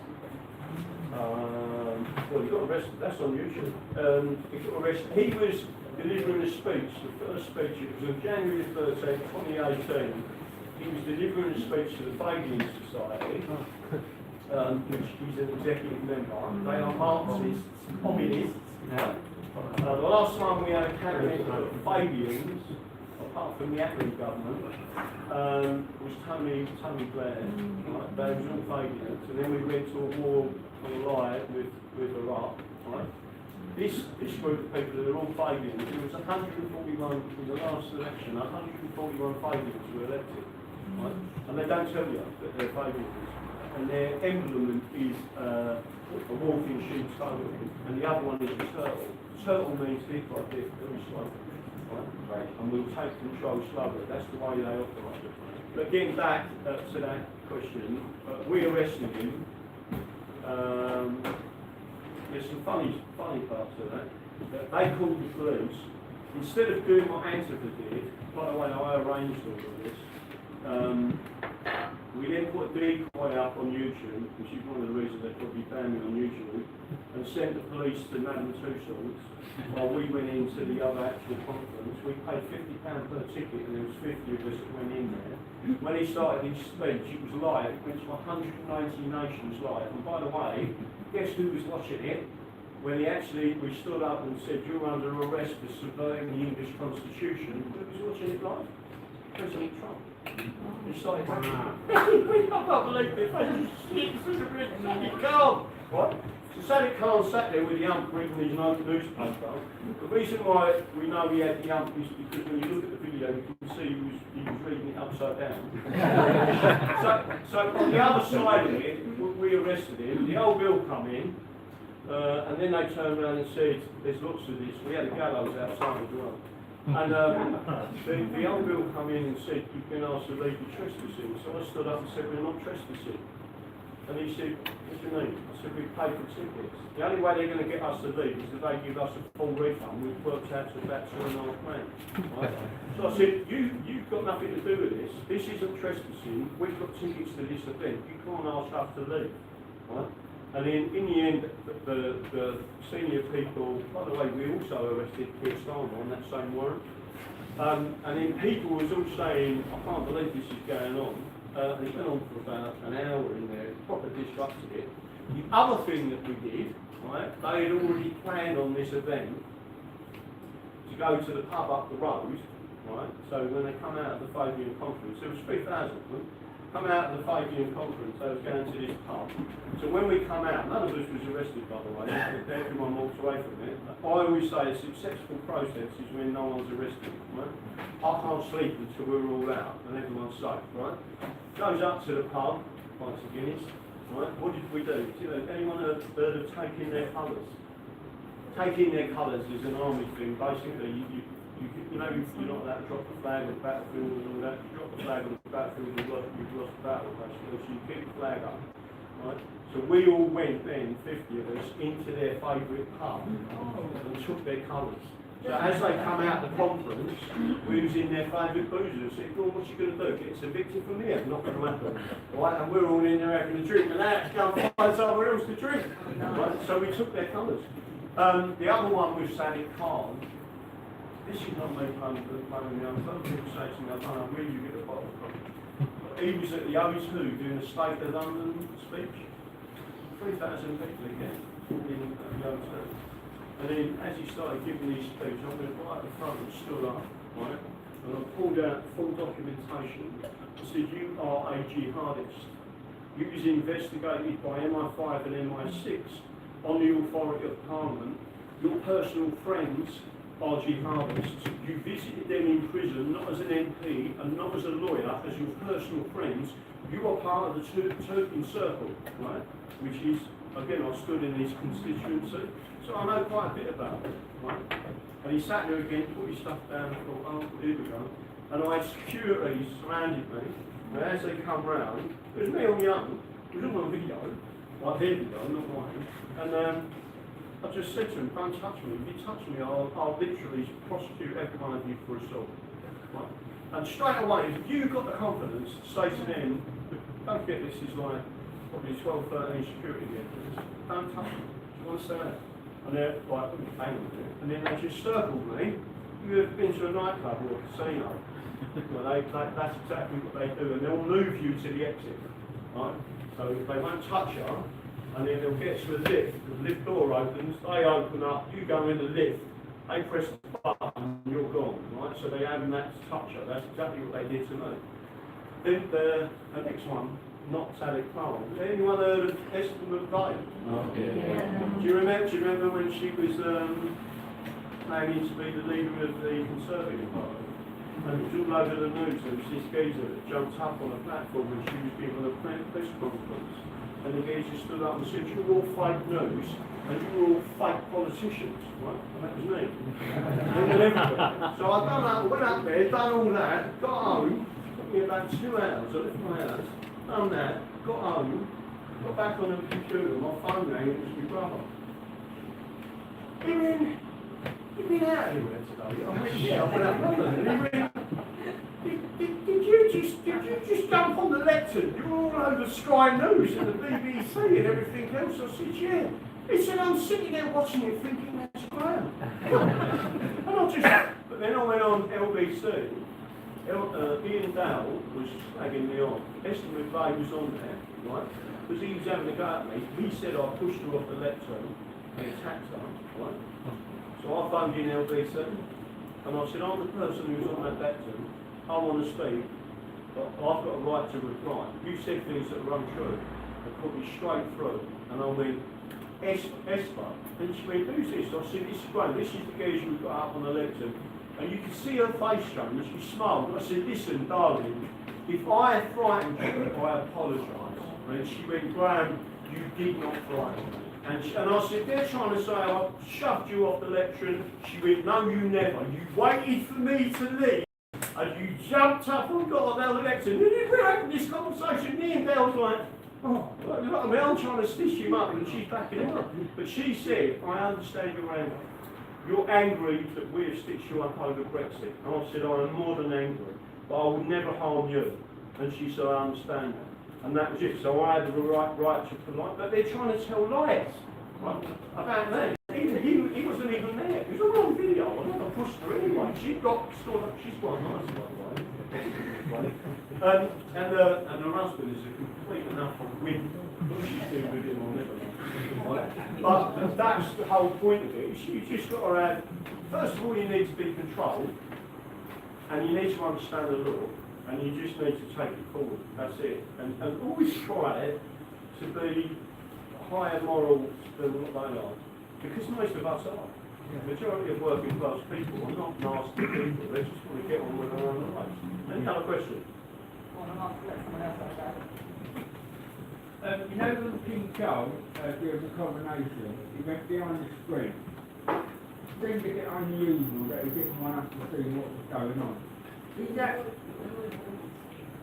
B: Well, he got arrested, that's on YouTube. He got arrested. He was delivering a speech, the first speech, it was on January 13, 2018. He was delivering a speech to the Fabian Society, which he's an executive member. They are Marxists, communists. The last time we had a cabinet of Fabians, apart from the Activism government, was Tony Blair. Right? They was all Fabians. And then we went to a war on the lie with Iraq. Right? This group of people that are all Fabians, there was 141 in the last election, 141 Fabians were elected. Right? And they don't tell you that they're Fabians. And their emblem is a wolf in sheep's clothing, and the other one is a turtle. Turtle means big like this, very slowly. Right? And we'll take control slowly. That's the way they operate. But getting back to that question, we arrested him. There's some funny parts of that. They called the police. Instead of doing what Antifa did, by the way, I arranged all of this, we then put a decoy up on YouTube, which is one of the reasons they probably banned me on YouTube, and sent the police to Madame Tussauds while we went into the other actual conference. We paid £50 per ticket, and there was 50 of us that went in there. When he started his speech, it was live. It went to 190 nations live. And by the way, guess who was watching it? When we stood up and said, you're under arrest for subverting the English Constitution. Who was watching it live? President Trump. He started watching it. I can't believe it. Khan. What? So Sadiq Khan sat there with the ump reading his newspaper. The reason why we know he had the ump is because when you look at the video, you can see he was reading it upside down. so on the other side of it, we arrested him. The old bill come in. And then they turned around and said, there's lots of this. We had a gallows outside as well. And the young girl come in and said, you've been asked to leave the trespassing. So I stood up and said, we're not trespassing. And he said, what do you mean? I said, we paid for tickets. The only way they're going to get us to leave is if they give us a full refund, which works out to about £2.5 grand. Right? So I said, you've got nothing to do with this. This isn't trespassing. We've got tickets to this event. You can't ask us to leave. Right? And then in the end, the senior people, by the way, we also arrested Keir Starmer on that same warrant. And then people was all saying, I can't believe this is going on. And it went on for about an hour in there, proper disrupted it. The other thing that we did, right, they had already planned on this event to go to the pub up the road, right? So when they come out of the Fabian conference, there was 3,000 of them, come out of the Fabian conference, they was going to this pub. So when we come out, none of us was arrested, by the way, everyone walks away from it. I always say a successful process is when no one's arrested, right? I can't sleep until we're all out and everyone's safe, right? Goes up to the pub, pints of Guinness, right? What did we do? You know, anyone heard of taking their colours? Taking their colours is an army thing. Basically, you know, you're not allowed to drop the flag on the battlefield and all that. You drop the flag on the battlefield, you've lost the battle, basically. So you keep the flag up, right? So we all went then, 50 of us, into their favourite pub and took their colours. So as they come out of the conference, we was in their favourite boozers. Said, well, what you going to do? Get us evicted from here? Not going to happen. Right? And we're all in there having a drink, and they had to go and find somewhere else to drink. Right? So we took their colours. The other one was Sadiq Khan. This is not me playing the young. Some people say to me, I don't know where you get the bottle from. He was at the O2 doing a State of London speech. 3,000 people again in the O2. And then as he started giving his speech, I went right at the front and stood up, right? And I pulled out full documentation. I said, you are a jihadist. You was investigated by MI5 and MI6 on the authority of Parliament. Your personal friends are jihadists. You visited them in prison, not as an MP and not as a lawyer, as your personal friends. You are part of the Turkin circle, right? Which is, again, I stood in his constituency. So I know quite a bit about it, right? And he sat there again, put his stuff down, and thought, oh, here we go. And I had security surrounded me, and as they come round, it was me on my own, it was all on video, like their video, not mine. And I just said to him, don't touch me. If you touch me, I'll literally prosecute every one of you for assault. Right? And straight away, if you've got the confidence to say to them, don't forget this is like probably 12, 13 security vehicles, don't touch me. Do you want to say that? And they're like, hang on a minute. And then they just circled me. You have been to a nightclub or a casino. Well, that's exactly what they do. And they'll move you to the exit. Right? So they won't touch you. And then they'll get to the lift. The lift door opens. They open up. You go in the lift. They press the button. You're gone. Right? So they haven't that to touch you. That's exactly what they did to me. Then the next one. Not Sadiq Khan. Anyone heard of Esther McVeigh?
C: Oh, yeah.
B: Do you remember when she was planning to be the leader of the Conservative Party? And it was all over the news. There was this geezer that jumped up on a platform when she was giving a press conference. And the geezer stood up and said, you're all fake news and you're all fake politicians. Right? And that was me. So I done that, went up there, done all that, got home, took me about 2 hours, I left my house. Done that, got home, got back on the computer, my phone rang, it was my brother. You've been out anywhere today? I went, yeah, I've been out London. And he went, did you just jump on the lectern? You're all over Sky News and the BBC and everything else. I said, yeah. He said, I'm sitting there watching it thinking that's grand. But then I went on LBC. Ian Dowell was slagging me off. Esther McVeigh was on there, right? Because he was having a go at me. He said I pushed her off the lectern and attacked her, right? So I phoned in LBC and I said, I'm the person who's on that lectern. I want to speak, but I've got a right to reply. You said things that are untrue. They put me straight through. And I went, Esther. And she went, who's this? I said, this is great. This is the girl who got up on the lectern. And you could see her face change, she smiled. I said, listen, darling, if I frightened you, I apologise. And she went, Graham, you did not frighten me. And I said, they're trying to say I shoved you off the lectern. She went, no, you never. You waited for me to leave, and you jumped up and got on the lectern. We're having this conversation. Me and Belle's like, oh, look, I mean, I'm trying to stitch him up, and she's backing him up. But she said, I understand your anger. You're angry that we have stitched you up over Brexit. And I said, I am more than angry, but I would never harm you. And she said, I understand that. And that was it. So I had the right to polite, but they're trying to tell lies, right, about me. He wasn't even there. It was a wrong video. I never pushed her anyway. She got stored up. She's quite nice, by the way. And her husband is a complete enough win. What she's doing with him, I'll never know. But that's the whole point of it. You just got to have, first of all, you need to be controlled, and you need to understand the law. And you just need to take it forward. That's it. And always try to be higher moral than what they are. Because most of us are. The majority of working class people are not nasty people. They just want to get on with their own lives. Any other question?
G: You know when King Charles, during the coronation, he went behind the screen. It seemed a bit unusual that he didn't want us to see what was going on. Is that,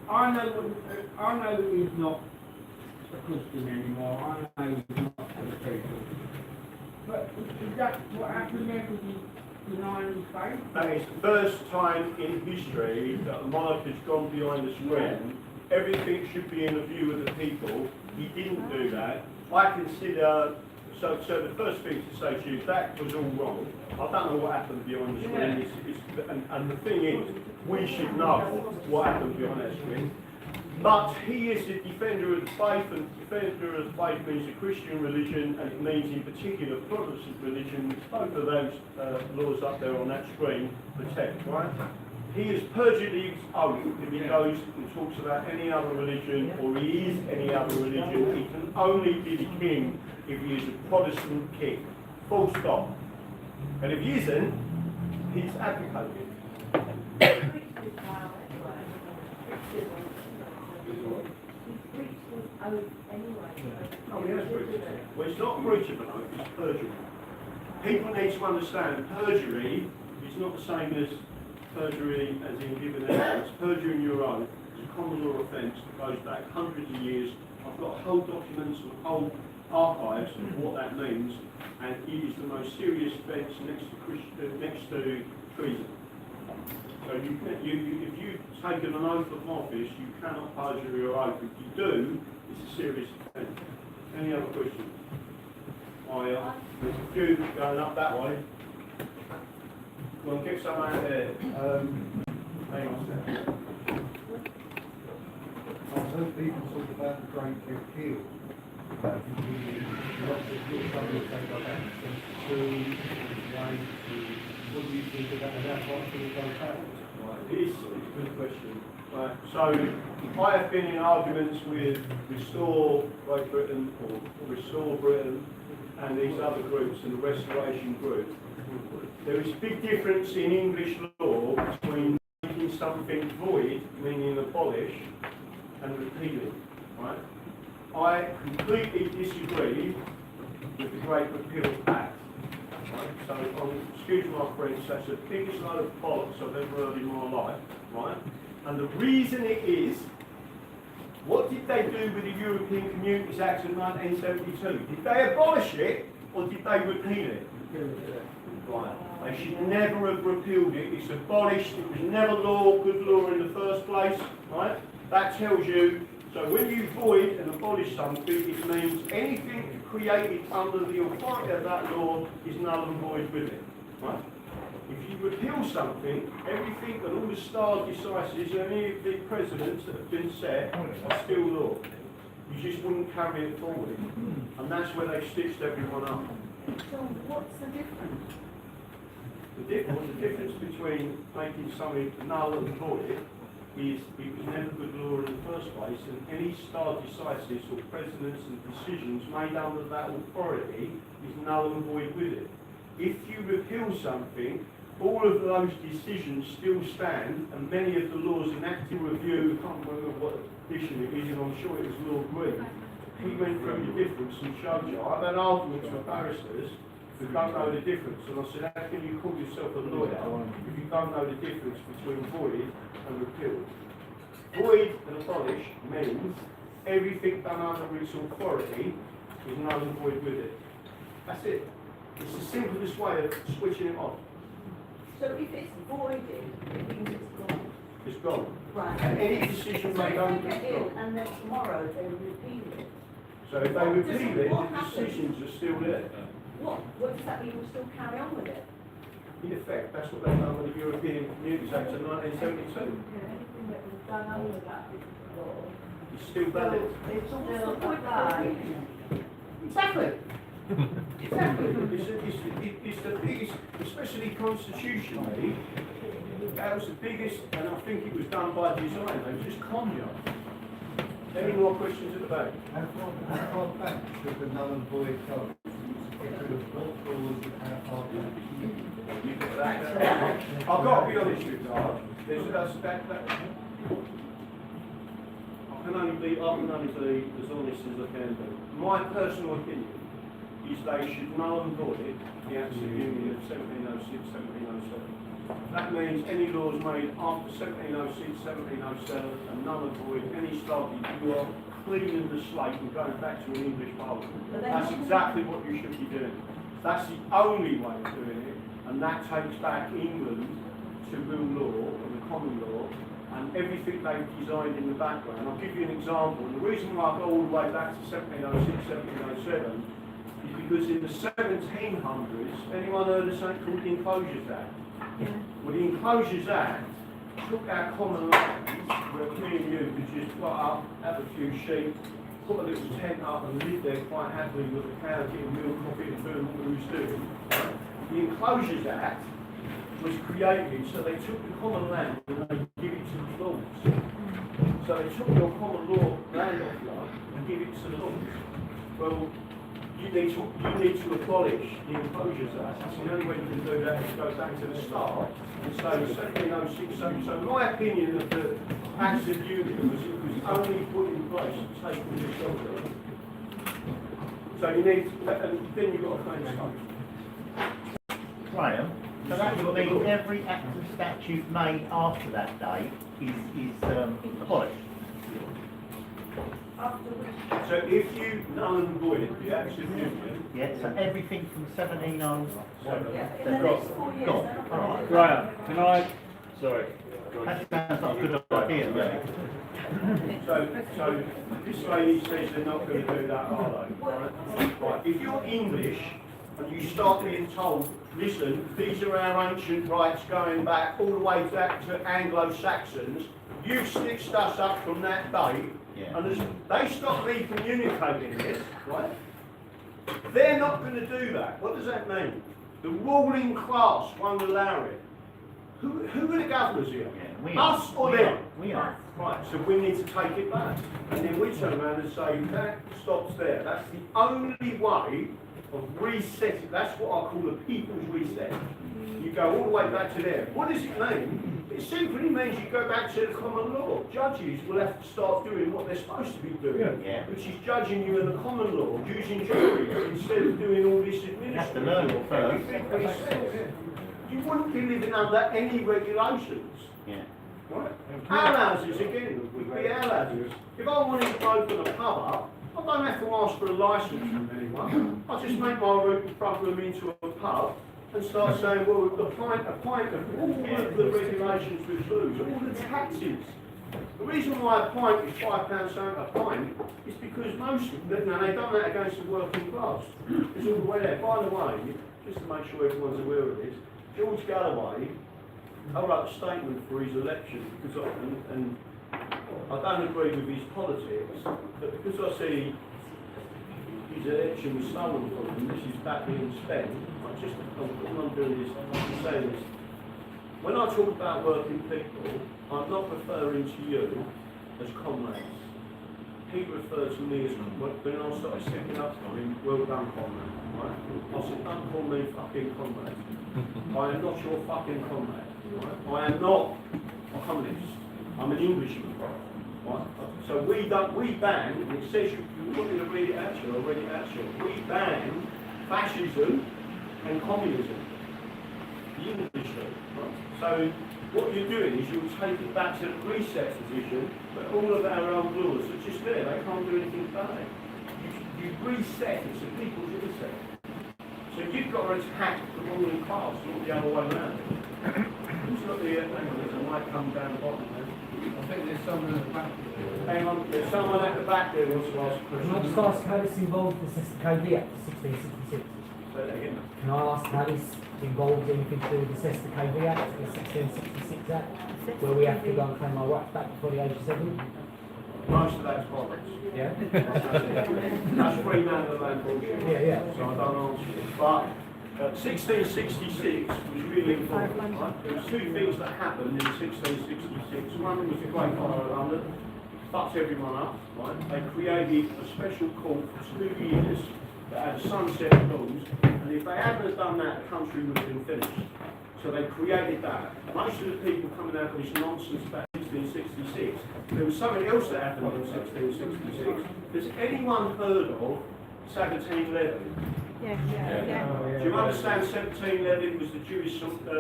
G: I know he's not a Christian anymore, I know he's not a people. But is that what happened there? Because he's denying his faith?
B: That is the first time in history that a monarch has gone behind the screen. Everything should be in the view of the people. He didn't do that. I consider, so the first thing to say to you, that was all wrong. I don't know what happened behind the screen. And the thing is, we should know what happened behind that screen. But he is a defender of the faith, and defender of the faith means the Christian religion, and it means in particular Protestant religion, which both of those laws up there on that screen protect, right? He has perjured his oath if he goes and talks about any other religion, or he is any other religion. He can only be the king if he is a Protestant king. Full stop. And if he isn't, he's abdicated. Oh, he has breached it. Well, it's not a breach of an oath, it's perjury. People need to understand perjury is not the same as perjury as in giving evidence. Perjury in your oath is a common law offence that goes back hundreds of years. I've got whole documents and whole archives of what that means, and it is the most serious offence next to treason. So if you've taken an oath of office, you cannot perjure your oath. If you do, it's a serious offence. Any other questions? There's a few going up that way. Well, get some out there. Hang on a second.
D: I've heard people talk about the Great Repeal. That would be lots of good somebody take up action to way to. What do you think about that? What should it go back?
B: It's a good question. Right. So I have been in arguments with Restore Great Britain or Restore Britain and these other groups and the Restoration group. There is a big difference in English law between making something void, meaning abolish, and repealing. Right? I completely disagree with the Great Repeal Act. Right? So, excuse my French, that's the biggest load of bollocks I've ever heard in my life. Right? And the reason it is, what did they do with the European Communities Act of 1972? Did they abolish it, or did they repeal it? Right. They should never have repealed it. It's abolished. It was never good law in the first place. Right? That tells you. So when you void and abolish something, it means anything created under the authority of that law is null and void with it. Right? If you repeal something, everything and all the stars decisis and any of the precedents that have been set are still law. You just wouldn't carry it forward. And that's where they've stitched everyone up.
F: So what's the difference?
B: The difference between making something null and void is it was never good law in the first place, and any stare decisis or precedents and decisions made under that authority is null and void with it. If you repeal something, all of those decisions still stand, and many of the laws in active review, I can't remember what edition it is, and I'm sure it was Lord Green, he went through the difference and showed you. I've had arguments with barristers who don't know the difference, and I said, how can you call yourself a lawyer if you don't know the difference between void and repealed? Void and abolish means everything done under its authority is null and void with it. That's it. It's the simplest way of switching it off.
F: So if it's voided, it means it's gone.
B: It's gone.
F: Right.
B: And any decision
F: So
B: made
F: if
B: under
F: they
B: it's
F: get in
B: gone.
F: and then tomorrow they repeal it,
B: So if they repeal it,
F: What
B: the
F: happens?
B: decisions are still there.
F: what does that mean? We'll still carry on with it?
B: In effect, that's what they've done with the European Communities Act of 1972.
F: Anything that was done under that law,
B: It's still valid.
F: it's still applied.
B: Exactly. It's the biggest, especially constitutionally, that was the biggest, and I think it was done by design. They just conned you. Any more questions at the back?
D: How far back should the null and void go? Get rid of all clauses and how far back?
B: I've got to be honest with you, that I can only be as honest as I can be. My personal opinion is they should null and void the Acts of Union of 1706, 1707. That means any laws made after 1706, 1707 are null and void. Any started, you are cleaning the slate and going back to an English Parliament. That's exactly what you should be doing. That's the only way of doing it, and that takes back England to real law and the common law and everything they've designed in the background. I'll give you an example. And the reason why I go all the way back to 1706, 1707 is because in the 1700s, anyone heard of something called the Enclosures Act? Well, the Enclosures Act took our common lands, where me and you could just put up, have a few sheep, put a little tent up and live there quite happily with the cow getting milk, coffee and doing what we was doing. The Enclosures Act was created so they took the common land and they give it to the lords. So they took your common law land off you and give it to the lords. Well, you need to abolish the Enclosures Act. That's the only way you can do that is go back to the start and say 1706. So my opinion of the Acts of Union was it was only put in place to take all this over. So you need, and then you've got to claim scope.
H: Graham, so that would mean every act of statute made after that date is abolished.
F: After which,
B: So if you null and void the Acts of Union,
H: Yeah, so everything from 1701.
F: yeah, in the next 4 years,
H: Gone.
F: they're not
H: All
F: gonna
H: right.
F: do
C: Graham, can I? Sorry.
H: That sounds like a good idea, really.
B: so this lady says they're not going to do that, are they? Right. If you're English and you start being told, listen, these are our ancient rights going back all the way back to Anglo-Saxons, you've stitched us up from that date,
H: Yeah.
B: and as they stop recommunicating this, right? They're not going to do that. What does that mean? The ruling class won't allow it. Who are the governors here?
H: Yeah, we are.
B: Us or
H: We
B: them?
H: are. We are.
B: Right, so we need to take it back. And then we turn around and say, that stops there. That's the only way of resetting. That's what I call a people's reset. You go all the way back to there. What does it mean? It simply means you go back to the common law. Judges will have to start doing what they're supposed to be doing,
H: Yeah.
B: which is judging you in the common law, using juries instead of doing all this
H: You have to learn
B: administrative
H: it first.
B: everything that he says. You wouldn't be living under any regulations.
H: Yeah.
B: Right? Our houses, again, would be our houses. If I wanted to open a pub up, I don't have to ask for a licence from anyone. I just make my front room into a pub and start saying, well, a pint of all of the regulations we lose, all the taxes. The reason why a pint is £5 a pint is because most, they've done that against the working class. It's all the way there. By the way, just to make sure everyone's aware of this, George Galloway, I wrote a statement for his election because I don't agree with his politics, but because I see his election was stolen from him, this is back being spent, I'm doing this, I'm saying this. When I talk about working people, I'm not referring to you as comrades. He referred to me as, when I started stepping up to him, well done comrade. Right? I said, don't call me fucking comrade. I am not your fucking comrade. Right? I am not a communist. I'm an Englishman. Right? So we ban, and it says, you want me to read it out to you, I'll read it out to you. We ban fascism and communism. The English do. Right? So what you're doing is you'll take it back to the reset position, but all of our own laws are just there, they can't do anything about it. You reset, it's a people's reset. So you've got to attack the ruling class, not the other way around. Who's got the, hang on, there's a light coming down the bottom there.
D: I think there's someone at the back.
B: Hang on, there's someone at the back there who wants to ask a
I: Can I just
B: question.
I: ask how this involved the Cabby Act of 1666?
B: Say that again.
I: Can I ask how this involved anything to do with the Cabby Act, the 1666 Act, where we have to go and claim our rights back before the age of 7?
B: Most of that's bollocks.
I: Yeah?
B: That's free man of the land bullshit.
I: Yeah.
B: So I don't answer it. But 1666 was really important. Right? There was two things that happened in 1666. One was the Great Fire of London. Fucked everyone up. Right? They created a special court for 2 years that had a sunset clause. And if they hadn't have done that, the country would have been finished. So they created that. Most of the people coming out of this nonsense about 1666, there was something else that happened in 1666. Has anyone heard of 1711? Do you understand 1711 was the Jewish, what do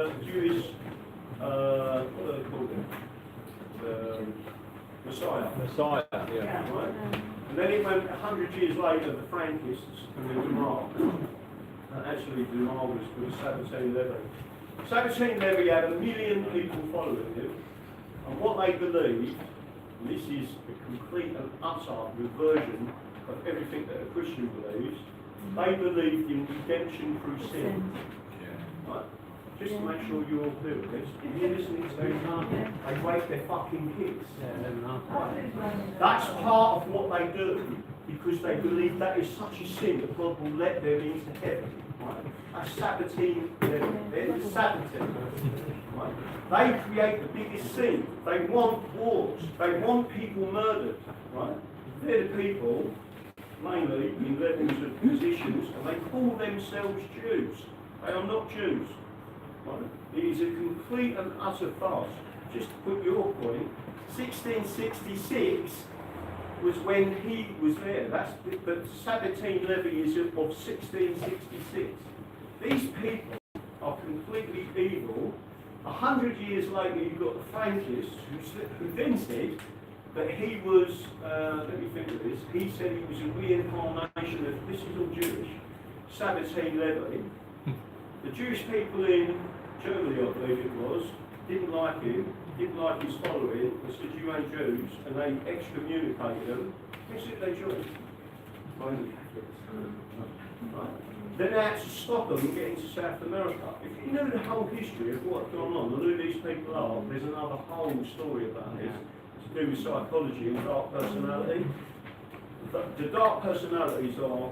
B: they call it? Messiah.
C: Yeah.
B: Right? And then it went 100 years later, the Frankists and the Dumas. Actually, Dumas was 1711. 1711 had 1 million people following him, and what they believed, and this is a complete and utter reversion of everything that a Christian believes, they believed in redemption through sin. Right? Just to make sure you're all clear with this, if you're listening to them, they rape their fucking kids. That's part of what they do, because they believe that is such a sin that God will let them into heaven. Right? That's Sabbatine, they're the Sabbatine. Right? They create the biggest sin. They want wars. They want people murdered. Right? They're the people, mainly in levels of positions, and they call themselves Jews. They are not Jews. Right? It is a complete and utter farce. Just to put your point, 1666 was when he was there. That's the Sabbatine levy is of 1666. These people are completely evil. 100 years later, you've got the Frankists who then said that he was, let me think of this, he said he was a reincarnation of, this is all Jewish, Sabbatine levy. The Jewish people in Germany, I believe it was, didn't like him, didn't like his following, they said you ain't Jews, and they excommunicated them. Guess who they joined? Roman Catholics. Right? Then they had to stop them from getting to South America. If you know the whole history of what's gone on and who these people are, there's another whole story about this to do with psychology and dark personality. The dark personalities are,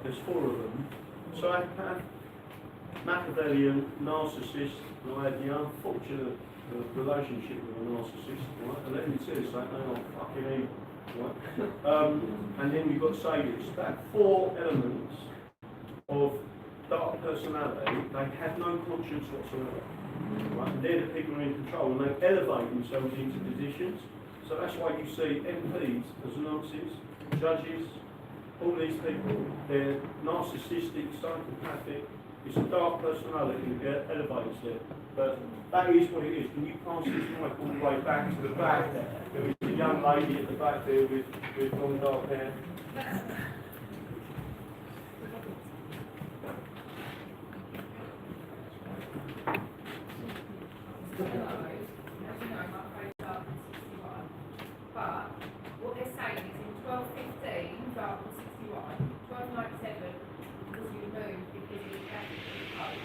B: there's 4 of them: psychopath, Machiavellian, narcissist, and I had the unfortunate relationship with a narcissist, right? And let me tell you something, they are fucking evil, right? And then you've got sadists. That 4 elements of dark personality, they have no conscience whatsoever, right? And they're the people who are in control, and they elevate themselves into positions. So that's why you see MPs as nonsense, judges, all these people, they're narcissistic, psychopathic. It's a dark personality that elevates it. But that is what it is. Can you pass this mic all the way back to the back? There was a young lady at the back there with long dark hair.
F: But what they're saying is in 1215, Article 61, 1297 was removed because it was Catholic to the Pope.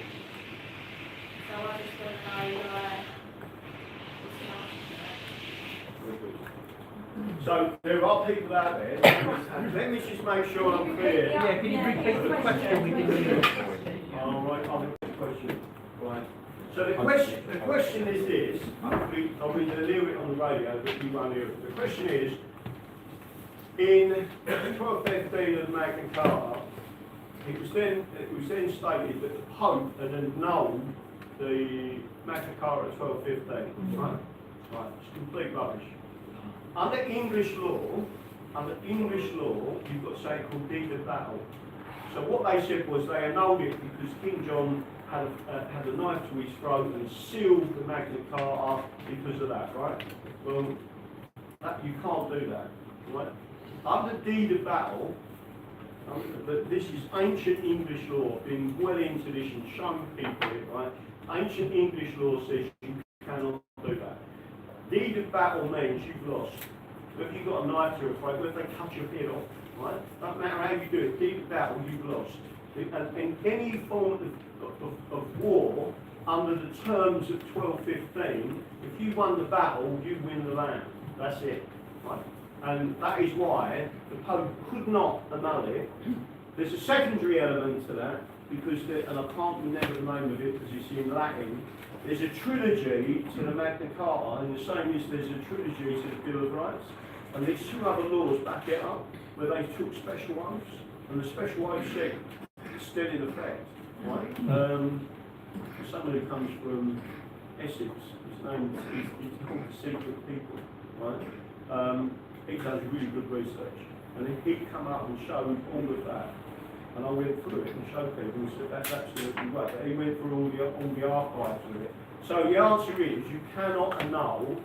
F: So I just want to know, what's the answer to that?
B: So there are people out there. Let me just make sure I'm clear.
I: Yeah, can you repeat the question? We didn't hear it.
B: All right, I'll repeat the question. Right. So the question is this. I'll be going to hear it on the radio, but you won't hear it. The question is, in 1215 of Magna Carta, it was then stated that the Pope had annulled the Magna Carta at 1215. Right? Right. It's complete rubbish. under English law, you've got something called deed of battle. So what they said was they annulled it because King John had a knife to his throat and sealed the Magna Carta because of that, right? Well, you can't do that, right? Under deed of battle, but this is ancient English law, been well into this and shown people it, right? Ancient English law says you cannot do that. Deed of battle means you've lost. If you've got a knife to your throat, if they cut your head off, right? Doesn't matter how you do it, deed of battle, you've lost. And in any form of war, under the terms of 1215, if you won the battle, you win the land. That's it, right? And that is why the Pope could not annul it. There's a secondary element to that, because, and I can't remember the name of it because it's in Latin, there's a trilogy to the Magna Carta, and the same as there's a trilogy to the Bill of Rights. And there's two other laws back it up, where they took special oaths, and the special oath said it's still in effect. Right? Someone who comes from Essex, his name is called the Secret People, right? He does really good research, and he'd come up and showed all of that, and I went through it and showed people and said that's absolutely right. But he went through all the archives of it. So the answer is you cannot annul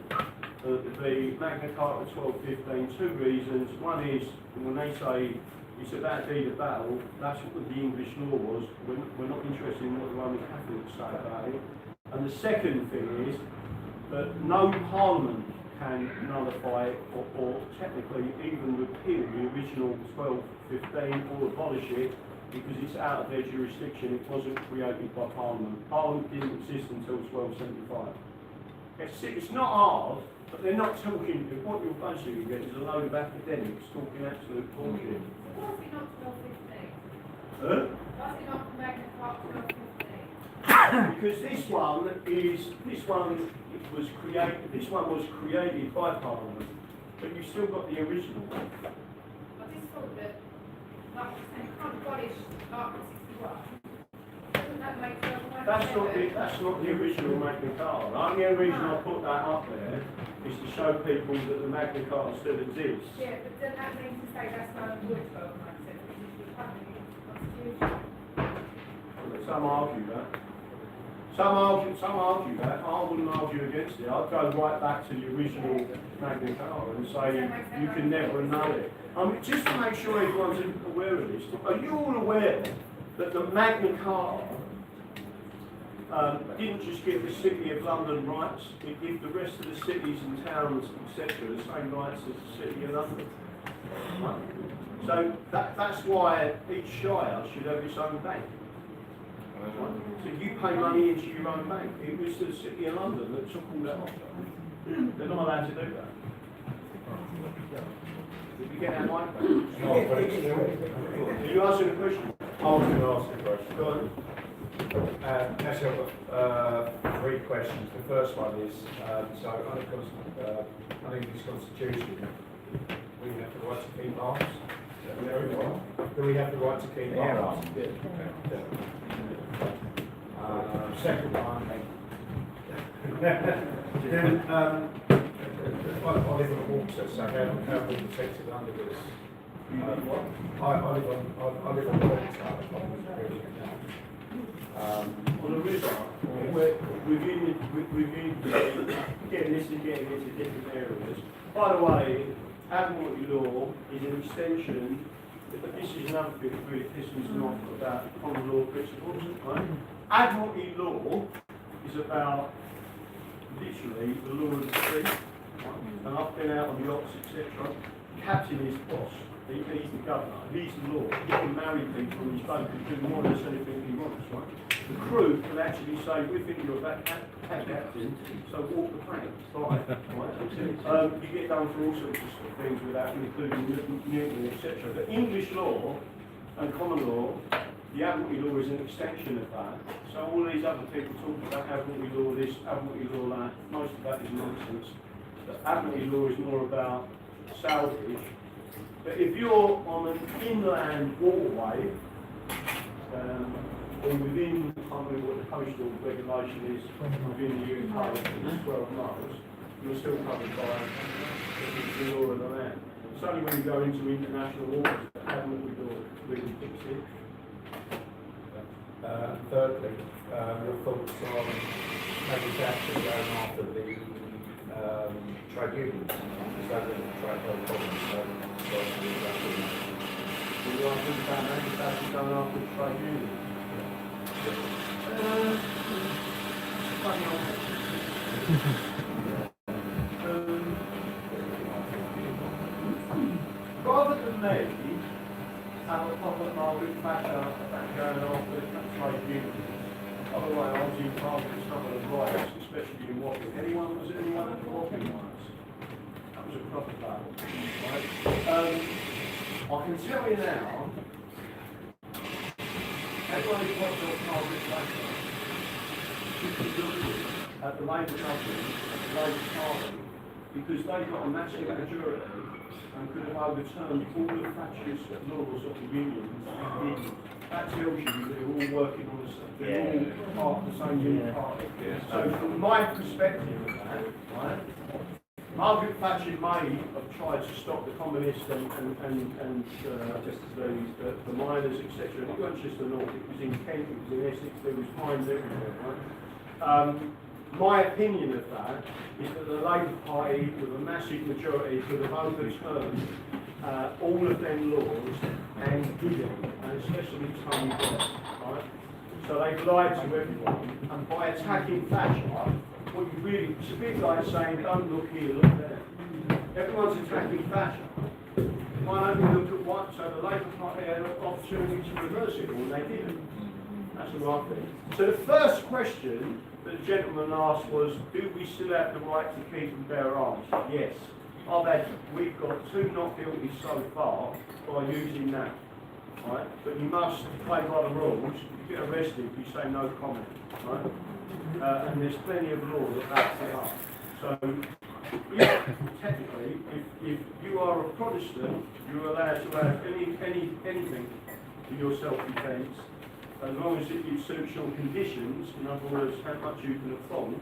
B: the Magna Carta 1215. Two reasons. One is when they say it's about deed of battle, that's what the English law was. We're not interested in what the Roman Catholics say about it. And the second thing is that no parliament can nullify it or technically even repeal the original 1215 or abolish it because it's out of their jurisdiction. It wasn't created by Parliament. Parliament didn't exist until 1275. It's not hard, but they're not talking. What you'll basically get is a load of academics talking absolute bullshit.
F: Why is it not 1215?
B: Huh?
F: Why is it not Magna Carta 1215?
B: Because this one was created by Parliament, but you've still got the original.
F: I just thought that, like you said, you can't abolish Article 61. Doesn't that make sense?
B: That's not the original Magna Carta. The only reason I put that up there is to show people that the Magna Carta still exists.
F: Yeah, but doesn't that mean to say that's not a good 1297, which is the Constitution?
B: Some argue that. Some argue that. I wouldn't argue against it. I'd go right back to the original Magna Carta and say you can never annul it. Just to make sure everyone's aware of this, are you all aware that the Magna Carta didn't just give the City of London rights, it gave the rest of the cities and towns, etc., the same rights as the City of London? Right? So that's why each shire should have its own bank. Right? So you pay money into your own bank. It was the City of London that took all that off. They're not allowed to do that. Did you get that mic? Are you answering the question?
J: I was going to ask a question.
B: Go on.
J: Actually, I've got three questions. The first one is, so under English Constitution, we have the right to keep arms. Do we have the right to keep arms? Second one, then I live on water, so how are we protected under this? I live on water.
B: On the river, getting into different areas. By the way, Admiralty law is an extension. This is another bit of it. This is not about common law principles, right? Admiralty law is about literally the law of the sea. Right? And I've been out on yachts, etc. Captain is boss. He's the governor. He's the law. He can marry people in his boat and do more or less anything he wants, right? The crew can actually say, we think you're a bad captain, so walk the plank. Right? You get done for all sorts of things without including mutiny, etc. But English law and common law, the Admiralty law is an extension of that. So all these other people talk about Admiralty law this, Admiralty law that, most of that is nonsense. The Admiralty law is more about salvage. But if you're on an inland waterway, or within, I can't remember what the coastal regulation is within the UK, it's 12 miles, you're still covered by the law of the land. It's only when you go into international waters that haven't we really fixed it.
J: Thirdly, your thoughts on maybe actually going after the trade unions, rather than trade problems,
B: Would you like to think about manufacturers going after the trade union? Funny old rather than me have a proper Margaret Thatcher about going after the trade unions. By the way, I was in Parliament some of the riots, especially in Wapping. Was anyone at the Wapping riots? That was a proper battle. Right? I can tell you now, everyone who watched off Margaret Thatcher, you can look at the Labour government, at the Labour Party, because they got a massive majority and could have overturned all the Thatcherist laws of the unions and didn't. That tells you that they're all working on the same, they're all part of the same union party. So from my perspective of that, right, Margaret Thatcher may have tried to stop the communists and the miners, etc. It wasn't just the north, it was in Kent, it was in Essex, there was mines everywhere, right? My opinion of that is that the Labour Party, with a massive majority, could have overturned all of them laws and didn't, and especially Tony Blair, right? So they've lied to everyone, and by attacking Thatcher, what you really, it's a bit like saying, don't look here, look there. Everyone's attacking Thatcher. Why don't we look at what, so the Labour Party had an opportunity to reverse it, and they didn't. That's the right thing. So the first question that the gentleman asked was, do we still have the right to keep and bear arms? Yes. We've got 2 not guilty so far by using that. Right? But you must play by the rules. If you get arrested, you say no comment. Right? And there's plenty of law that backs it up. So, technically, if you are a Protestant, you're allowed to have anything for your self-defence, as long as it suits your conditions, in other words, how much you can afford.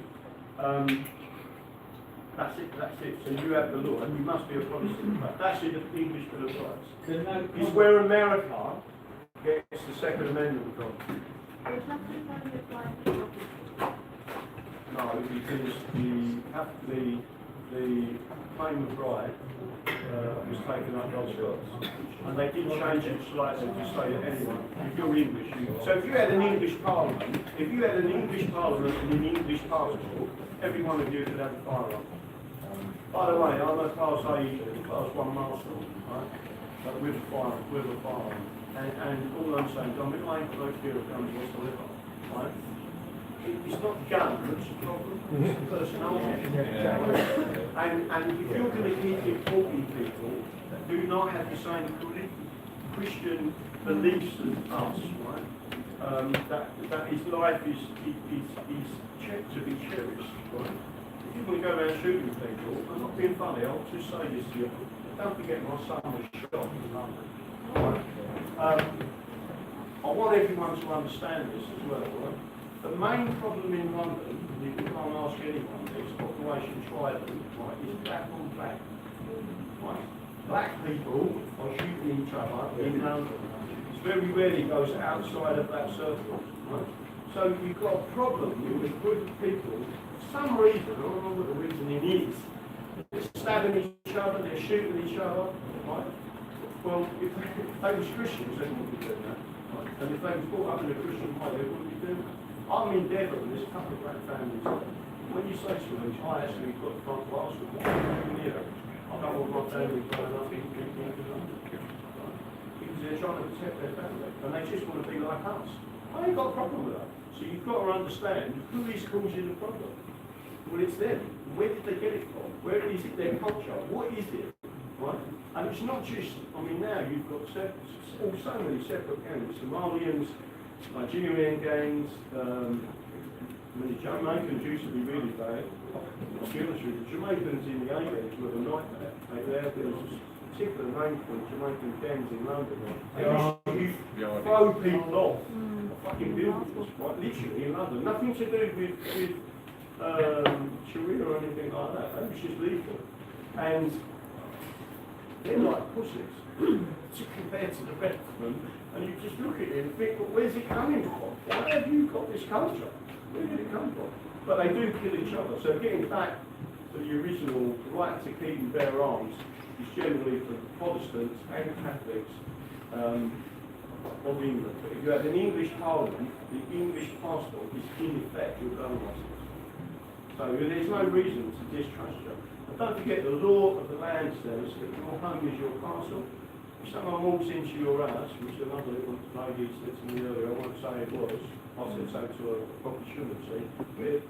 B: That's it. So you have the law, and you must be a Protestant. That's in the English Bill of Rights. It's where America gets the Second Amendment from. No, because the claim of right was taken up by Scots, and they did change it slightly to say that anyone, if you're English, so if you had an English Parliament, and an English passport, every one of you could have a firearm. By the way, I'm a Class A, Class 1 Marshal, right? But with a firearm. And all I'm saying is, I ain't got no fear of guns whatsoever, right? It's not guns that's the problem, it's the personality. And if you're going to keep importing people that do not have the same Christian beliefs as us, right? That his life is to be cherished, right? If you want to go around shooting people, I'm not being funny, I'll just say this to you. Don't forget my son was shot in London. Right? I want everyone to understand this as well, right? The main problem in London, if you can't ask anyone, is population tribal, right, is black on black. Right? Black people are shooting each other in London. It very rarely goes outside of that circle. Right? So you've got a problem with a group of people, for some reason, I don't know what the reasoning is, they're stabbing each other, they're shooting each other. Right? Well, if they were Christians, they wouldn't be doing that. Right? And if they were brought up in a Christian way, they wouldn't be doing that. I'm in Devon, there's a couple of black families. When you say to them, I actually got the front glass with me, I don't want my family growing up in London. Because they're trying to protect their family, and they just want to be like us. I ain't got a problem with that. So you've got to understand, who is causing the problem? Well, it's them. Where did they get it from? Where is it their culture? What is it? Right? And it's not just, I mean, now you've got so many separate gangs, Somalians, Nigerian gangs, the Jamaicans used to be really bad. I'll be honest with you, the Jamaicans in the 80s were a nightmare. There was a particular name for the Jamaican gangs in London. They used to throw people off fucking buildings, right, literally in London. Nothing to do with Sharia or anything like that. It was just legal. And they're like pussies compared to the rest of them. And you just look at it and think, well, where's it coming from? Why have you got this culture? Where did it come from? But they do kill each other. So getting back to the original right to keep and bear arms is generally for Protestants and Catholics of England. But if you have an English Parliament, the English passport is in effect your gun license. So there's no reason to distrust you. And don't forget, the law of the land says that your home is your castle. If someone walks into your house, which another little lady said to me earlier, I won't say it was, I said so to her, probably shouldn't say,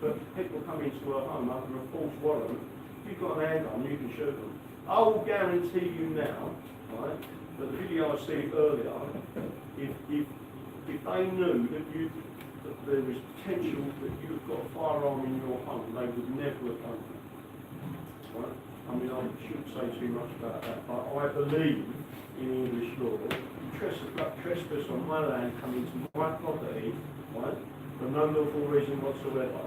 B: but people come into her home under a false warrant. If you've got an handgun, you can shoot them. I will guarantee you now, right, that the video I see earlier, if they knew that there was potential that you've got a firearm in your home, they would never have done that. Right? I mean, I shouldn't say too much about that, but I believe in English law, trespass on my land coming to my property, right, for no lawful reason whatsoever,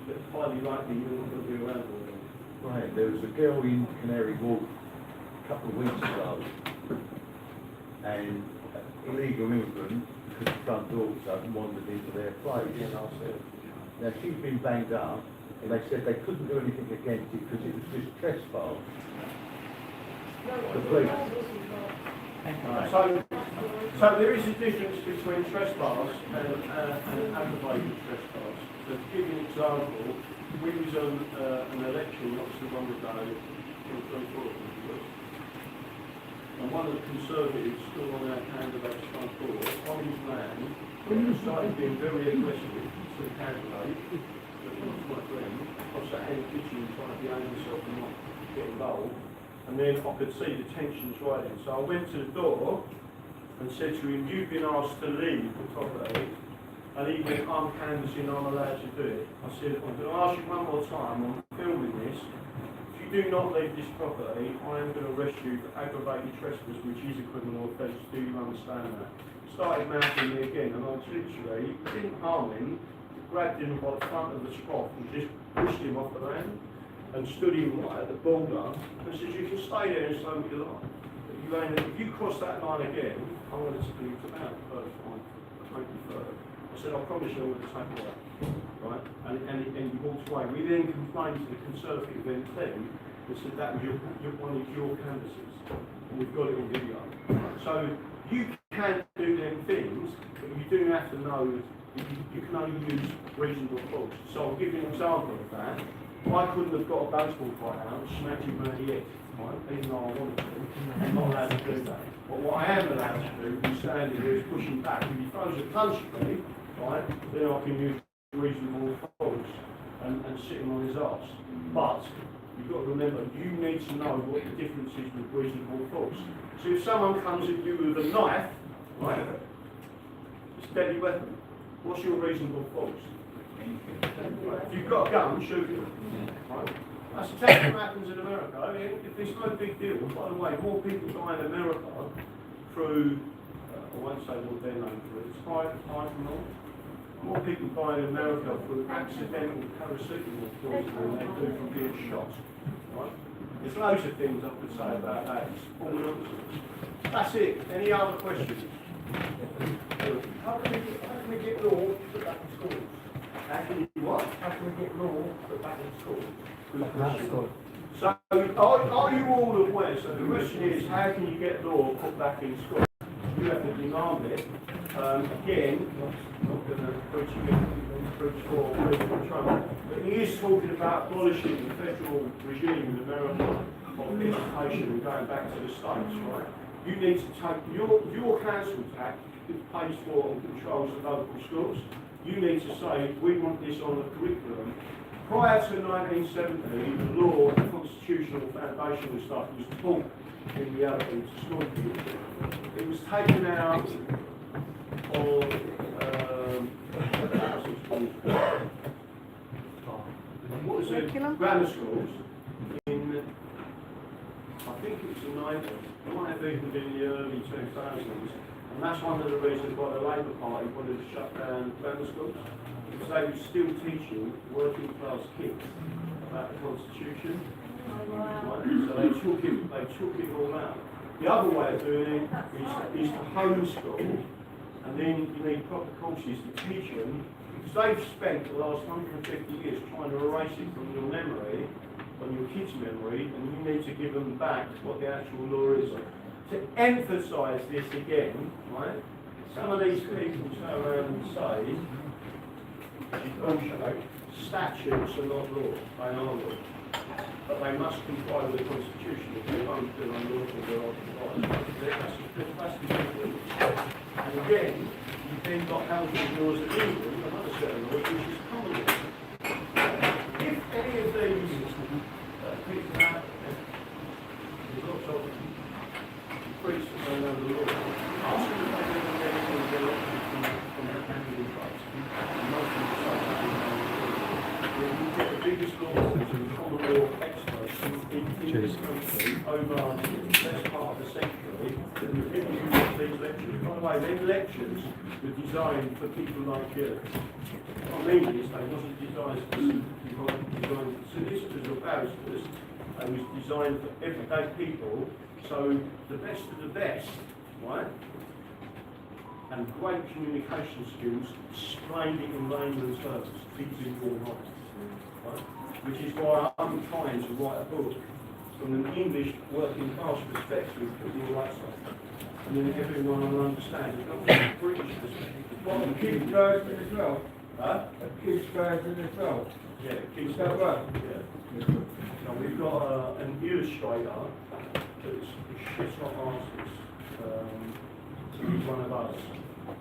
B: it's highly likely you're not going to be around all day.
K: Right, there was a girl in Canary Wharf a couple of weeks ago, and illegal immigrant, because the front door was open, wandered into their place. Now she's been banged up, and they said they couldn't do anything against it because it was just trespass. The police.
B: So there is a difference between trespass and aggravated trespass. So to give you an example, we was on an election not so long ago in 2024, and one of the Conservatives still on our candidate's front door, on his land, started being very aggressive to the candidate, that was my friend, I sat in the kitchen trying to behave myself and not get involved. And then I could see the tensions rising. So I went to the door and said to him, you've been asked to leave the property. And he went, I'm canvassing, I'm allowed to do it. I said, I'm going to ask you one more time, I'm filming this. If you do not leave this property, I am going to arrest you for aggravated trespass, which is a criminal offence. Do you understand that? Started mouthing me again, and I literally didn't harm him, grabbed him by the front of the scruff and just pushed him off the land. And stood him right at the border and said, you can stay there and say what you like. But if you cross that line again, I'm going to tell you to out further fine. Take you further. I said, I promise you I'm going to take you out. Right? And he walked away. We then complained to the Conservative MP and said that was one of your canvassers. And we've got it on video. So you can do them things, but you do have to know that you can only use reasonable force. So I'll give you an example of that. I couldn't have got a baseball fight out and smacked him in the head, right? Even though I wanted to. I'm not allowed to do that. But what I am allowed to do is standing here is pushing back. If he throws a punch at me, right, then I can use reasonable force and sit him on his arse. But you've got to remember, you need to know what the difference is with reasonable force. So if someone comes at you with a knife, right, it's a deadly weapon. What's your reasonable force? If you've got a gun, shoot him. Right? That's exactly what happens in America. I mean, it's no big deal. By the way, more people die in America through, I won't say what their name for it, it's fentanyl. More people die in America through accidental paracetamol poisoning than they do from being shot. Right? There's loads of things I could say about that. It's all nonsense. That's it. Any other questions?
D: How can we get law put back in schools?
B: How can you what?
D: How can we get law put back in schools?
B: Good question. So, are you all aware? So the question is, how can you get law put back in school? You have to demand it. Again, I'm not going to preach for President Trump, but he is talking about abolishing the federal regime in America of education and going back to the states, right? You need to take your council tax that pays for and controls the local schools. You need to say, we want this on the curriculum. Prior to 1970, the law, the constitutional foundational stuff was taught in reality to school kids. It was taken out of what was it? Grammar schools in, I think it was the 90s, it might have even been the early 2000s, and that's one of the reasons why the Labour Party wanted to shut down grammar schools. because they were still teaching working class kids about the Constitution. Right? So they took it all out. The other way of doing it is to homeschool, and then you need proper courses to teach them, because they've spent the last 150 years trying to erase it from your memory, on your kids' memory, and you need to give them back what the actual law is. To emphasise this again, right? Some of these people turn around and say, statutes are not law, they are law. But they must comply with the Constitution. If they don't do unlawful, they're not compliant. That's the difference. And again, you've then got housing laws in England, another set of laws, which is common law. If any of these people out there, there's lots of priests that don't know the law, ask them if they've ever read any of their options from the Cabby tribes. And most of them say they don't know the law. You get the biggest law common law experts in this country over the best part of the century, and the people who give these lectures. By the way, them lectures were designed for people like you. I mean this, they wasn't designed for solicitors or barristers. It was designed for everyday people, so the best of the best, right? And great communication skills, explained it in layman's terms, teaching your rights. Right? Which is why I'm trying to write a book from an English working class perspective, putting all that stuff. And then everyone will understand it, not from a British perspective.
G: What, the kids version as well?
B: Huh?
G: A kids version as well?
B: Yeah, kids.
G: Is that right?
B: Yeah. So we've got an illustrator that's shit's not artist. He's one of us.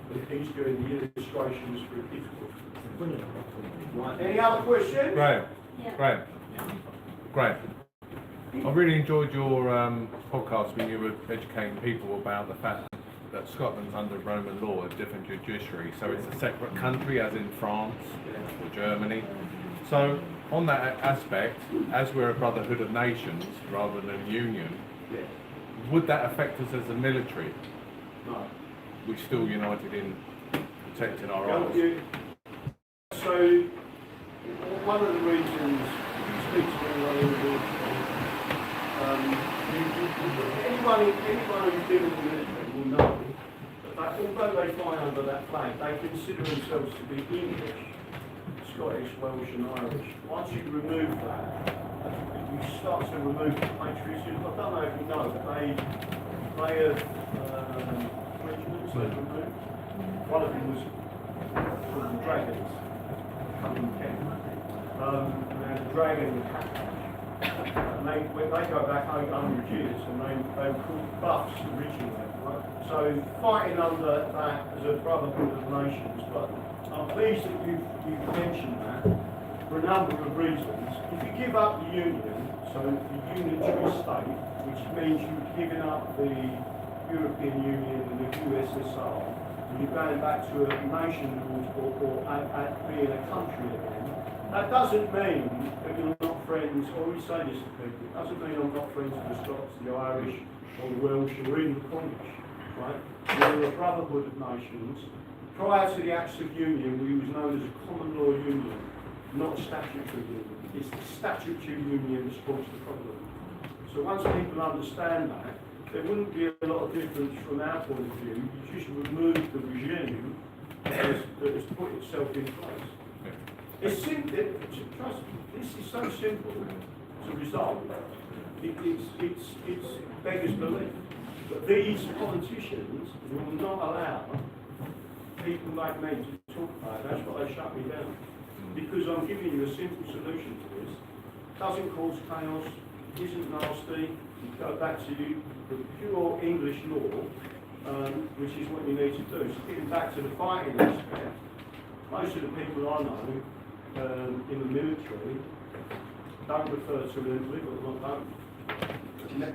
B: But he's doing the illustrations for a kids book. Right. Any other questions?
A: Great.
F: Yeah.
A: Great. I really enjoyed your podcast when you were educating people about the fact that Scotland's under Roman law, a different judiciary, so it's a separate country as in France or Germany. So on that aspect, as we're a brotherhood of nations rather than a union, would that affect us as a military?
B: No.
A: We're still united in protecting our rights.
B: So, one of the reasons you speak to anyone in the military, anyone who's been in the military will know that although they fly under that flag, they consider themselves to be English, Scottish, Welsh and Irish. Once you remove that, you start to remove the patriotism. I don't know if you know, but they have regiments they've removed. One of them was called the Dragons. And the dragon and they go back 800 years and they were called buffs originally, right? So fighting under that as a brotherhood of nations, but I'm pleased that you've mentioned that for a number of reasons. If you give up the union, so the unitary state, which means you're giving up the European Union and the USSR, and you're going back to a nation or being a country again, that doesn't mean that you're not friends, or we say this to people, it doesn't mean I'm not friends with the Scots, the Irish, or the Welsh, or even the Cornish, right? We're a brotherhood of nations. Prior to the Acts of Union, we was known as a common law union, not a statutory union. It's the statutory union that's caused the problem. So once people understand that, there wouldn't be a lot of difference from our point of view. You just remove the regime that has put itself in place. It's simple. Trust me, this is so simple to resolve. It's beggars belief. But these politicians will not allow people like me to talk about it. That's why they shut me down. Because I'm giving you a simple solution to this. Doesn't cause chaos, isn't nasty. You go back to the pure English law, which is what you need to do. So getting back to the fighting aspect, most of the people I know in the military don't refer to them, believe it or not, don't.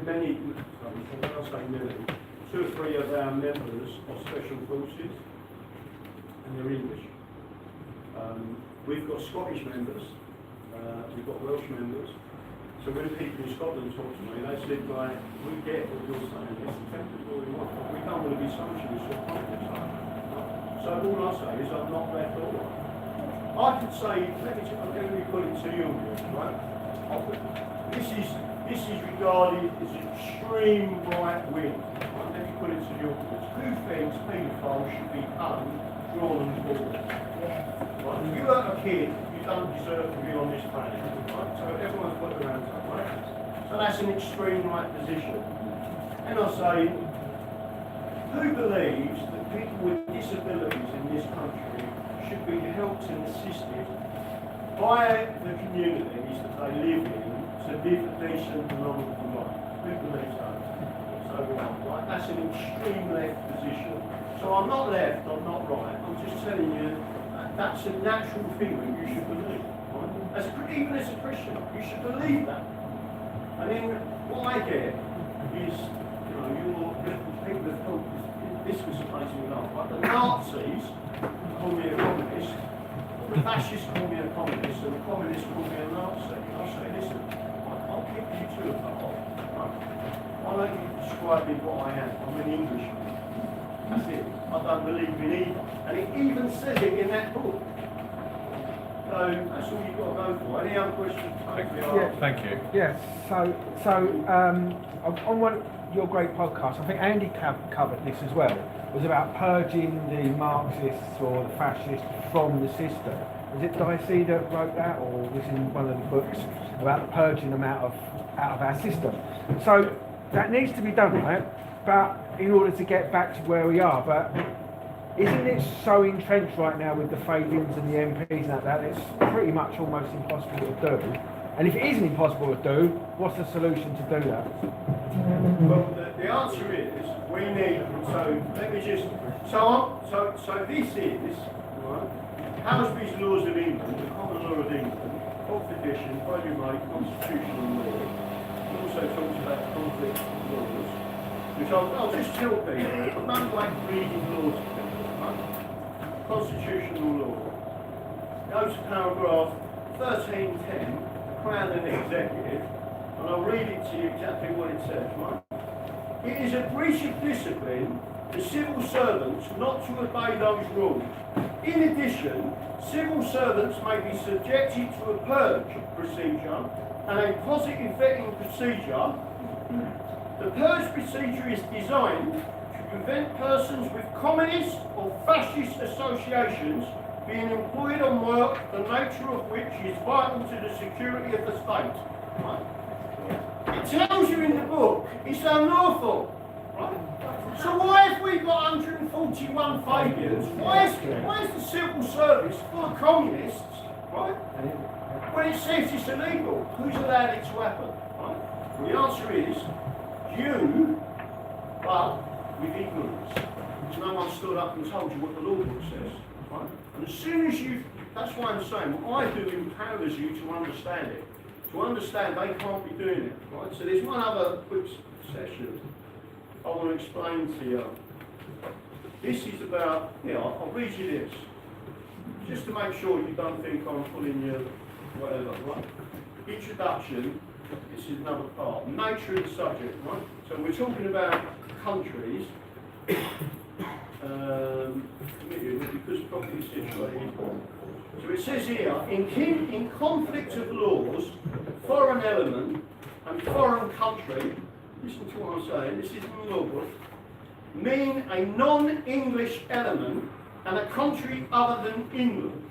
B: Many, when I say many, 2 or 3 of our members of special forces, and they're English. We've got Scottish members, we've got Welsh members. So when people in Scotland talk to me, they said, like, we get what you're saying, it's the template we want. We don't want to be socialists or communists. So all I say is I'm not left or right. I could say, let me put it to you, right? This is regarded as extreme right wing. Right? Let me put it to you. Who thinks paedophiles should be hung, drawn and quartered? Right? If you are a kid, you don't deserve to be on this planet. Right? So everyone's put their hands up, right? So that's an extreme right position. And I say, who believes that people with disabilities in this country should be helped and assisted by the communities that they live in to live a decent and honourable life? Who believes that? So, right, that's an extreme left position. So I'm not left, I'm not right. I'm just telling you that's a natural thing that you should believe. Right? Even as a Christian, you should believe that. And then what I get is, your people have thought this was amazing enough. Right? The Nazis call me a communist, the fascists call me a communist, and the communists call me a Nazi. I say, listen, I'll keep you two apart. Right? Why don't you describe me what I am? I'm an Englishman. That's it. I don't believe in either. And it even says it in that book. So that's all you've got to go for. Any other questions?
A: Thank you.
L: Yes. On one of your great podcasts, I think Andy covered this as well. It was about purging the Marxists or the fascists from the system. Was it Dicey that wrote that, or was in one of the books about purging them out of our system? So that needs to be done, right? But in order to get back to where we are, but isn't it so entrenched right now with the failings and the MPs and that it's pretty much almost impossible to do? And if it isn't impossible to do, what's the solution to do that?
B: Well, the answer is we need. So let me just. So this is right. Houseby's Laws of England, the Common Law of England, 4th edition, volume 8, Constitutional Law. It also talks about conflict laws, which I'll just tell people. Don't like reading laws. Right? Constitutional law. Go to paragraph 1310. Crown and Executive, and I'll read it to you exactly what it says, right? It is a breach of discipline for civil servants not to obey those rules. In addition, civil servants may be subjected to a purge procedure and a positive vetting procedure. The purge procedure is designed to prevent persons with communist or fascist associations being employed on work, the nature of which is vital to the security of the state. Right? It tells you in the book it's unlawful. Right? So why have we got 141 failures? Why is the civil service full of communists? Right? When it says it's illegal, who's allowed it to happen? Right? Well, the answer is you, but with ignorance. Because no one stood up and told you what the law book says. Right? And as soon as that's why I'm saying what I do empowers you to understand it. To understand they can't be doing it. Right? So there's one other quick session I want to explain to you. This is about, I'll read you this. Just to make sure you don't think I'm pulling you whatever, right? Introduction, this is another part. Nature of the subject, right? So we're talking about countries. Because properly situated. So it says here, in conflict of laws, foreign element and foreign country, listen to what I'm saying, this is in the law book, mean a non-English element and a country other than England.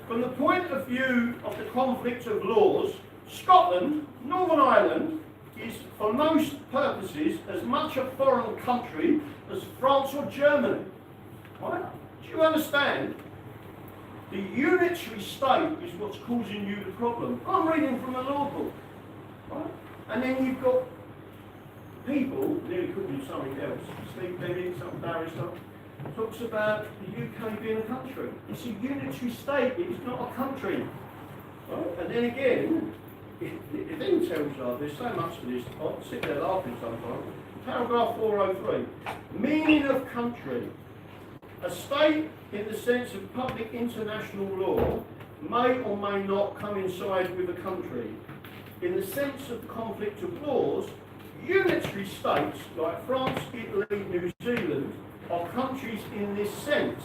B: From the point of view of the conflict of laws, Scotland, Northern Ireland, is for most purposes as much a foreign country as France or Germany. Right? Do you understand? The unitary state is what's causing you the problem. I'm reading from a law book. Right? And then you've got people, nearly could be something else, Steve Bennett, some barrister, talks about the UK being a country. It's a unitary state, it's not a country. Right? And then again, it then tells you, there's so much to this, I'll sit there laughing sometimes. Paragraph 403, meaning of country. A state, in the sense of public international law, may or may not coincide with a country. In the sense of conflict of laws, unitary states like France, Italy, New Zealand are countries in this sense.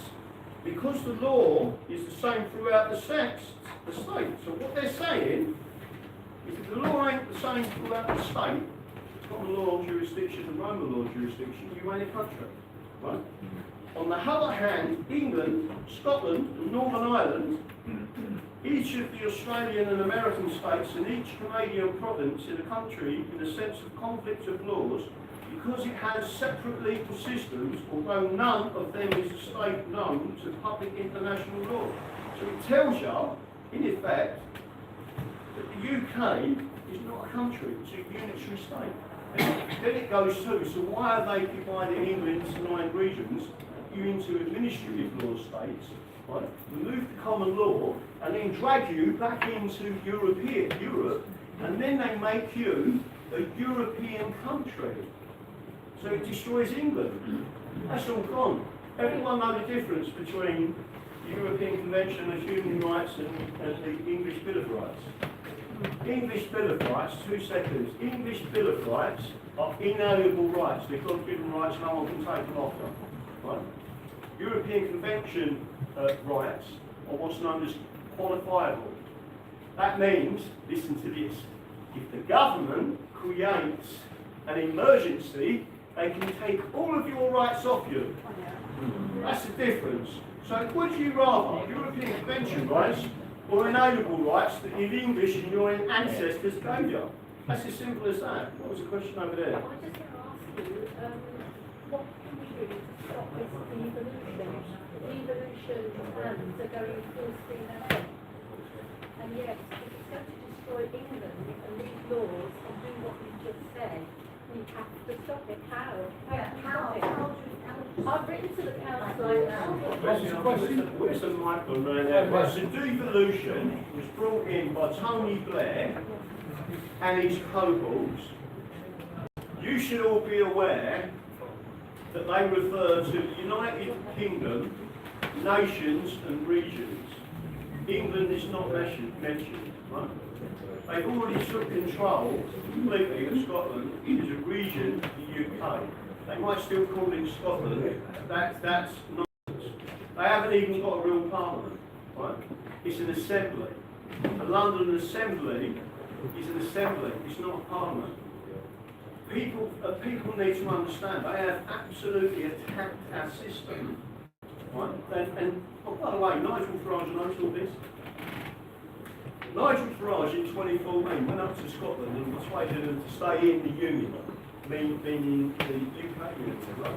B: because the law is the same throughout the state. So what they're saying is that the law ain't the same throughout the state, common law jurisdiction and Roman law jurisdiction, you ain't a country, right? On the other hand, England, Scotland and Northern Ireland, each of the Australian and American states and each Canadian province in a country in a sense of conflict of laws, because it has separate legal systems, although none of them is a state known to public international law. So it tells you, in effect, that the UK is not a country, it's a unitary state. And then it goes to, so why are they dividing England into 9 regions, you into administrative law states, right? Remove the common law, and then drag you back into Europe, and then they make you a European country. So it destroys England. That's all gone. Everyone knows the difference between the European Convention of Human Rights and the English Bill of Rights. English Bill of Rights, 2 seconds. English Bill of Rights are inalienable rights. They're God-given rights, no one can take them off them. Right? European Convention rights are what's known as qualifiable. That means, listen to this, if the government creates an emergency, they can take all of your rights off you. That's the difference. So would you rather European Convention rights or inalienable rights that your English and your ancestors gave you? That's as simple as that. What was the question over there?
F: I was just going to ask you, what can we do to stop this devolution? Devolution plans are going full steam ahead. And yet, if it's going to destroy England and these laws and do what you just said, we have to stop it. How? I've written to the council now.
B: Where's the microphone right there? Right, so devolution was brought in by Tony Blair and his cohorts. You should all be aware that they refer to the United Kingdom, nations and regions. England is not mentioned, right? They've already took control completely of Scotland. It is a region of the UK. They might still call it Scotland. That's nonsense. They haven't even got a real parliament, right? It's an assembly. The London Assembly is an assembly. It's not a parliament. People need to understand they have absolutely attacked our system, right? And oh, by the way, Nigel Farage knows all this. Nigel Farage in 2014 went up to Scotland and persuaded them to stay in the Union, meaning the UK Union. Right?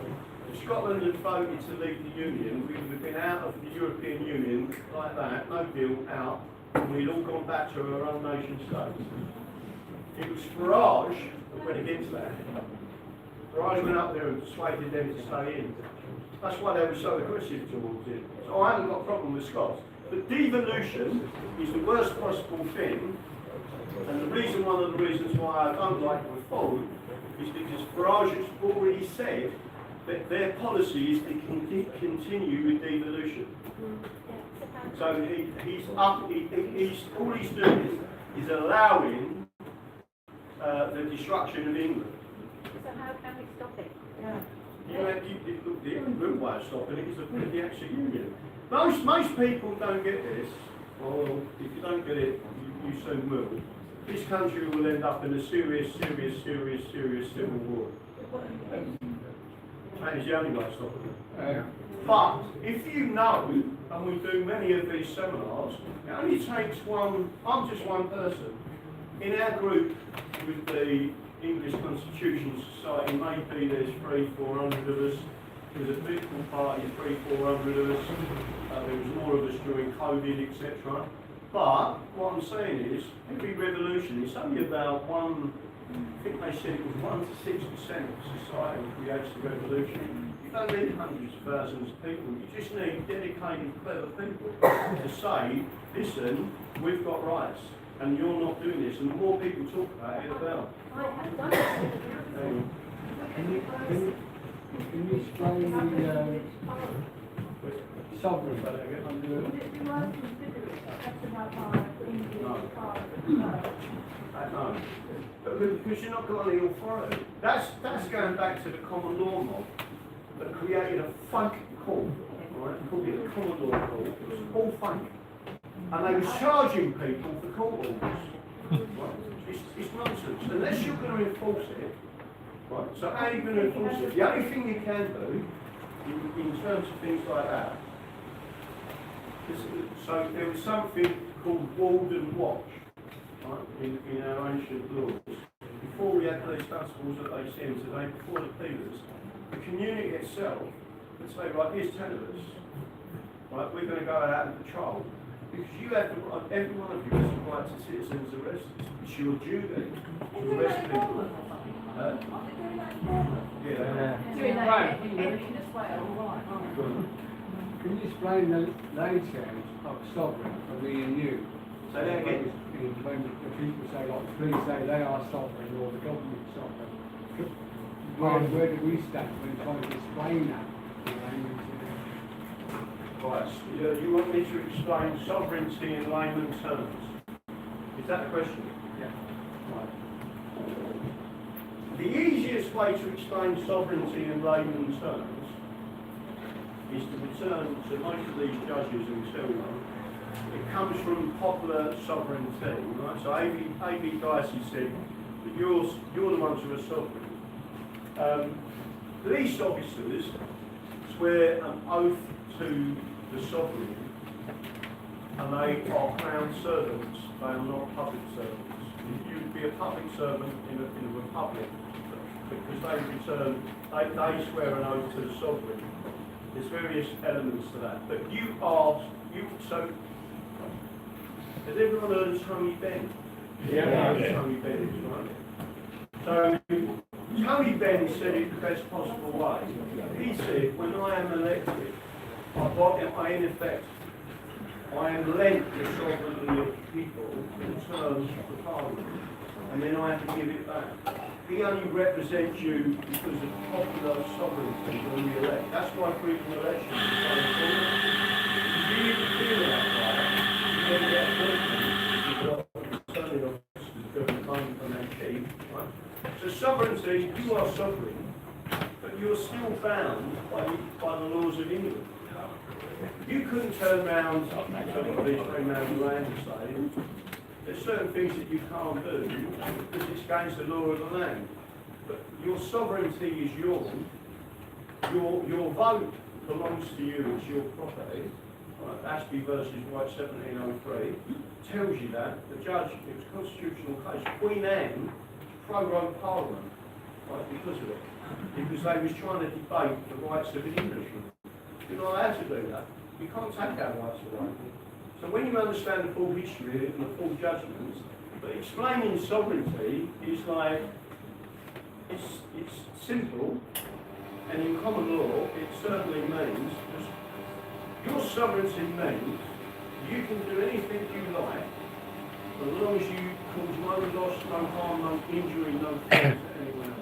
B: If Scotland had voted to leave the Union, we would have been out of the European Union like that, no deal, out, and we'd all gone back to our own nation states. It was Farage that went against that. Farage went up there and persuaded them to stay in. That's why they were so aggressive towards it. So I haven't got a problem with Scots. But devolution is the worst possible thing, and the reason, one of the reasons why I don't like the reform is because Farage has already said that their policy is to continue with devolution. So all he's doing is allowing the destruction of England.
F: So how can we stop it?
B: The only real way of stopping it is to put the actual union. Most people don't get this, or if you don't get it, you soon will. This country will end up in a serious civil war. That is the only way of stopping it. But if you know, and we do many of these seminars, it only takes one, I'm just one person. In our group with the English Constitution Society, maybe there's 300-400 of us. There's a political party, 300-400 of us. There was more of us during COVID, etc. But what I'm saying is, every revolution, it's only about I think they said it was 1 to 6% of society creates the revolution. You don't need hundreds of thousands of people. You just need dedicated, clever people to say, listen, we've got rights, and you're not doing this. And the more people talk about it, the better.
F: I have done it.
L: Can you explain the sovereign under
B: No. Because you're not got any authority. That's going back to the common law mob that created a fake court, right? Called it a common law court. It was all fake. And they were charging people for court orders. Right? It's nonsense. Unless you're going to enforce it, right? So how are you going to enforce it? The only thing you can do, in terms of things like that, so there was something called ward and watch, right, in our ancient laws. Before we had these festivals that they send today, before the pillars, the community itself would say, right, here's 10 of us, right, we're going to go out and patrol. Because you have the right, every one of you has the right to citizens' arrest. It's your duty to arrest people.
F: Doing that in everything as well.
M: Can you explain the nature of sovereign of the EU?
B: Say that again.
M: When the people say, like the police say they are sovereign or the government is sovereign, where do we stand when trying to explain that?
B: Right, you want me to explain sovereignty in layman's terms? Is that the question?
M: Yeah.
B: Right. The easiest way to explain sovereignty in layman's terms is to return to most of these judges and tell them it comes from popular sovereignty, right? So A.B. Dicey said that you're the ones who are sovereign. Police officers swear an oath to the sovereign, and they are crown servants, they are not public servants. You would be a public servant in a republic, because they swear an oath to the sovereign. There's various elements to that. But so, has everyone heard of Tony Benn? Yeah. Tony Benn is, right? So, Tony Benn said it the best possible way. He said, when I am elected, in effect, I am lent the sovereignty of people in terms of the Parliament, and then I have to give it back. He only represents you because of popular sovereignty when you elect. That's why freedom of election is so important. If you interfere with that right, you never get appointment. You've got returning officers doing money from their key. Right? So sovereignty, you are sovereign, but you're still bound by the laws of England. You couldn't turn around to somebody straight around the land and say, there's certain things that you can't do because it's against the law of the land. But your sovereignty is yours. Your vote belongs to you, it's your property. Right, Ashby versus White 1703 tells you that. The judge, it was a constitutional case, Queen Anne prorogued Parliament, right, because of it. Because they was trying to debate the rights of an Englishman. You're not allowed to do that. You can't take our rights away. So when you understand the full history and the full judgments, but explaining sovereignty is like, it's simple, and in common law, it certainly means, your sovereignty means you can do anything you like, as long as you cause no loss, no harm, no injury, no harm to anyone else.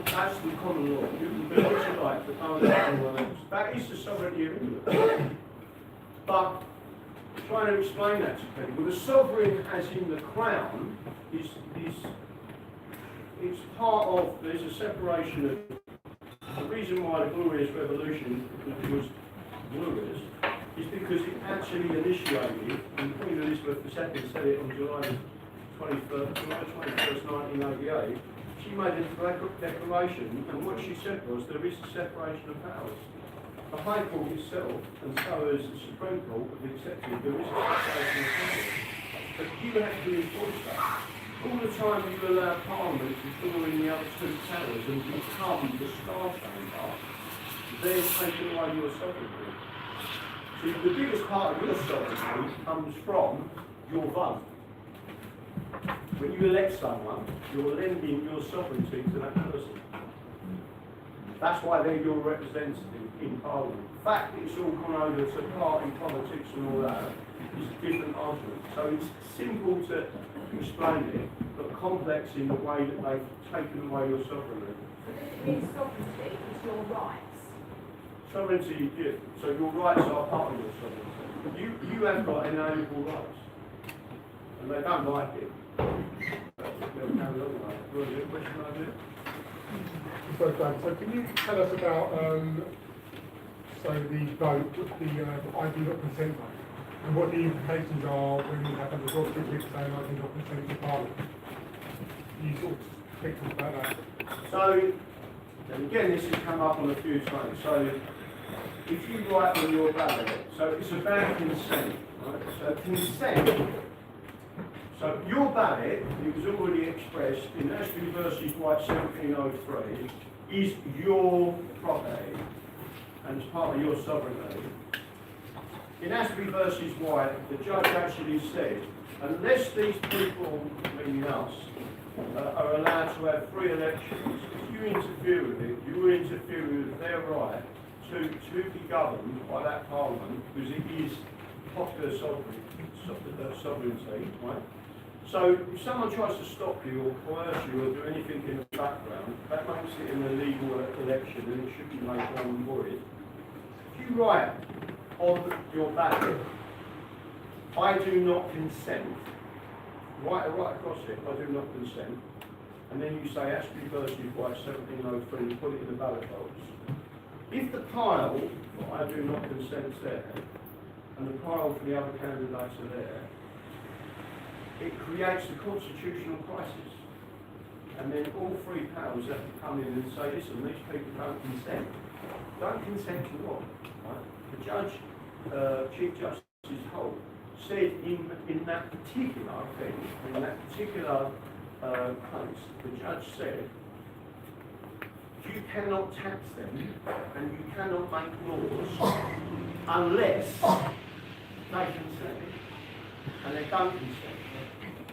B: That's the common law. You can do what you like, but no one else. That is the sovereignty of England. But trying to explain that to people, the sovereign, as in the crown, is it's part of. There's a separation of the reason why the Glorious Revolution was glorious is because it actually initiated, and Queen Elizabeth II said it on July 21st, 1988. She made a declaration, and what she said was there is a separation of powers. The High Court itself, and so as the Supreme Court, have accepted there is a separation of powers. But you have to enforce that. All the time you allow Parliament to draw in the other two powers and become the star chamber, they're taking away your sovereignty. So the biggest part of your sovereignty comes from your vote. When you elect someone, you're lending your sovereignty to that person. That's why they're your representative in Parliament. The fact that it's all gone over to party politics and all that is a different argument. So it's simple to explain it, but complex in the way that they've taken away your sovereignty.
E: But it is sovereignty, it's your rights.
B: Sovereignty, yeah. So your rights are part of your sovereignty. You have got inalienable rights, and they don't like it.
N: So can you tell us about so the vote, the I do not consent vote, and what the implications are when we have a majority of people saying I do not consent to Parliament. You sort of speak to us about that.
B: So, and again, this has come up on a few times. So, if you write on your ballot, so it's about consent, right? So consent. So your ballot, it was already expressed in Ashby versus White 1703, is your property and it's part of your sovereignty. In Ashby versus White, the judge actually said, unless these people, meaning us, are allowed to have free elections, if you interfere with it, you are interfering with their right to be governed by that parliament, because it is popular sovereignty, right? So if someone tries to stop you or coerce you or do anything in the background, that makes it an illegal election and it should be made null and void. If you write on your ballot, I do not consent, right across it, I do not consent, and then you say Ashby versus White 1703 and put it in the ballot box. If the pile for I do not consent there, and the pile for the other candidates are there, it creates a constitutional crisis. And then all three powers have to come in and say, listen, these people don't consent. Don't consent to what? Right? The judge, Chief Justice Holt, said in that particular thing, in that particular case, the judge said, you cannot tax them and you cannot make laws unless they consent and they don't consent.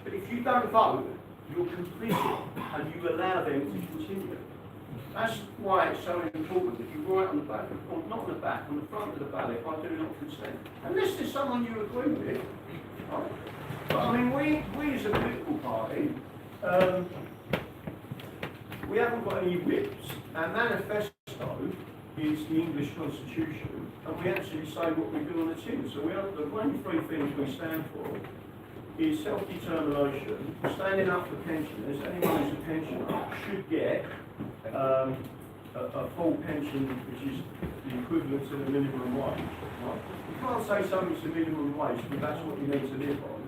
B: But if you don't vote, you're complicit and you allow them to continue. That's why it's so important that you write on the back, or not on the back, on the front of the ballot, I do not consent. Unless there's someone you agree with, right? But I mean, we as a political party, we haven't got any whips. Our manifesto is the English Constitution, and we actually say what we do on the tin. So we have the main three things we stand for is self-determination, standing up for pensioners. Anyone who's a pensioner should get a full pension, which is the equivalent to the minimum wage. Right? You can't say something's the minimum wage, but that's what you need to live on,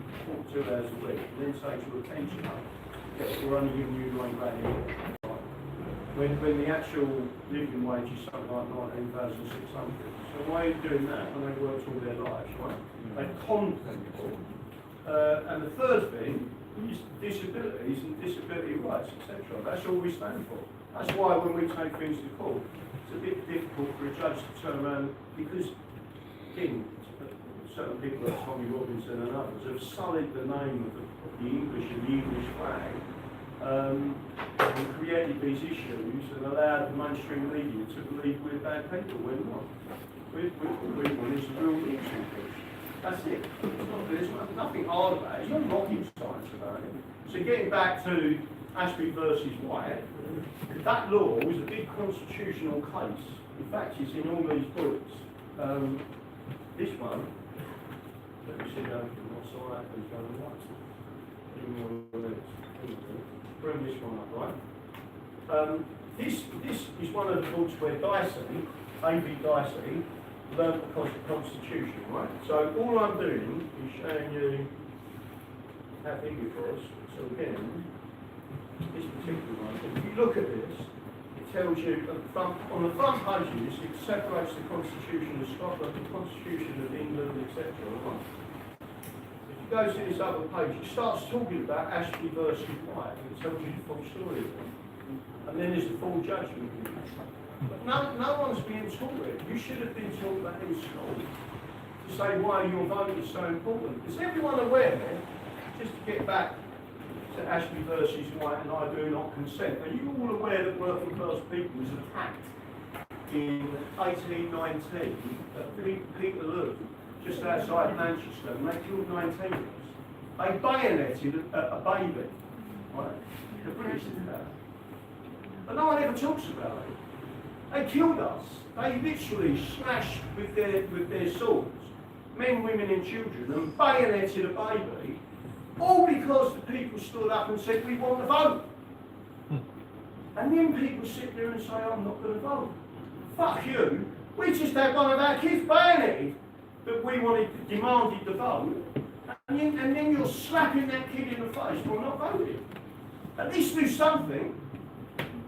B: 42 hours a week, and then say to a pensioner, yes, we're only giving you £9 a year. When the actual living wage is something like 19,600. So why are you doing that when they've worked all their lives, right? They con people. And the third thing is disabilities and disability rights, etc. That's all we stand for. That's why when we take things to court, it's a bit difficult for a judge to turn around, because, again, certain people like Tommy Robinson and others have sullied the name of the English and the English flag, and created these issues and allowed the mainstream media to believe we're bad people. We're not. We want is real news increase. That's it. There's nothing hard about it. There's no rocket science about it. So getting back to Ashby versus White, that law was a big constitutional case. In fact, it's in all these books. This one, let me see how what's happens going right. Bring this one up, right? This is one of the books where Dicey, A.B. Dicey, learned the Constitution, right? So all I'm doing is showing you how big it was. So again, this particular one, if you look at this, it tells you on the front pages, it separates the Constitution of Scotland, the Constitution of England, etc. Right? Goes to this other page, it starts talking about Ashby versus White, and it tells you the full story of them. And then there's the full judgment. But no one's being taught it. You should have been taught that in school, to say why your vote is so important. Is everyone aware, just to get back to Ashby versus White and I do not consent, are you all aware that working class people was attacked in 1819 at Peterloo, just outside Manchester, and they killed 19 of us? They bayoneted a baby, right? The British did that. But no one ever talks about it. They killed us. They literally slashed with their swords, men, women and children, and bayoneted a baby, all because the people stood up and said, we want to vote. And then people sit there and say, I'm not going to vote. Fuck you. We just had one of our kids bayoneted that we demanded the vote, and then you're slapping that kid in the face for not voting. At least do something.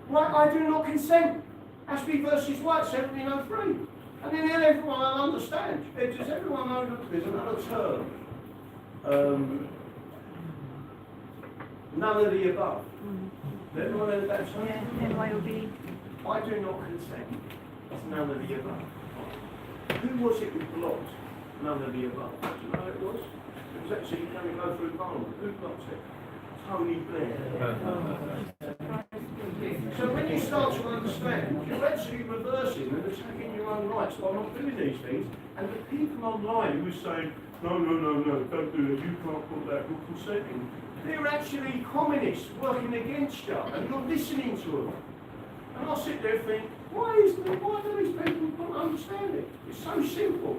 B: Right, I do not consent. Ashby versus White, 1703. And then everyone will understand. Does everyone know that there's another term? None of the above. Does everyone know that term? I do not consent. It's none of the above. Who was it who blocked none of the above? Do you know who it was? It was actually coming go through Parliament. Who blocked it? Tony Blair. So when you start to understand, you're actually reversing and attacking your own rights by not doing these things. And the people online who are saying, no, don't do that, you can't put that, you're consenting. They're actually communists working against you, and you're listening to them. And I sit there and think, why do these people not understand it? It's so simple.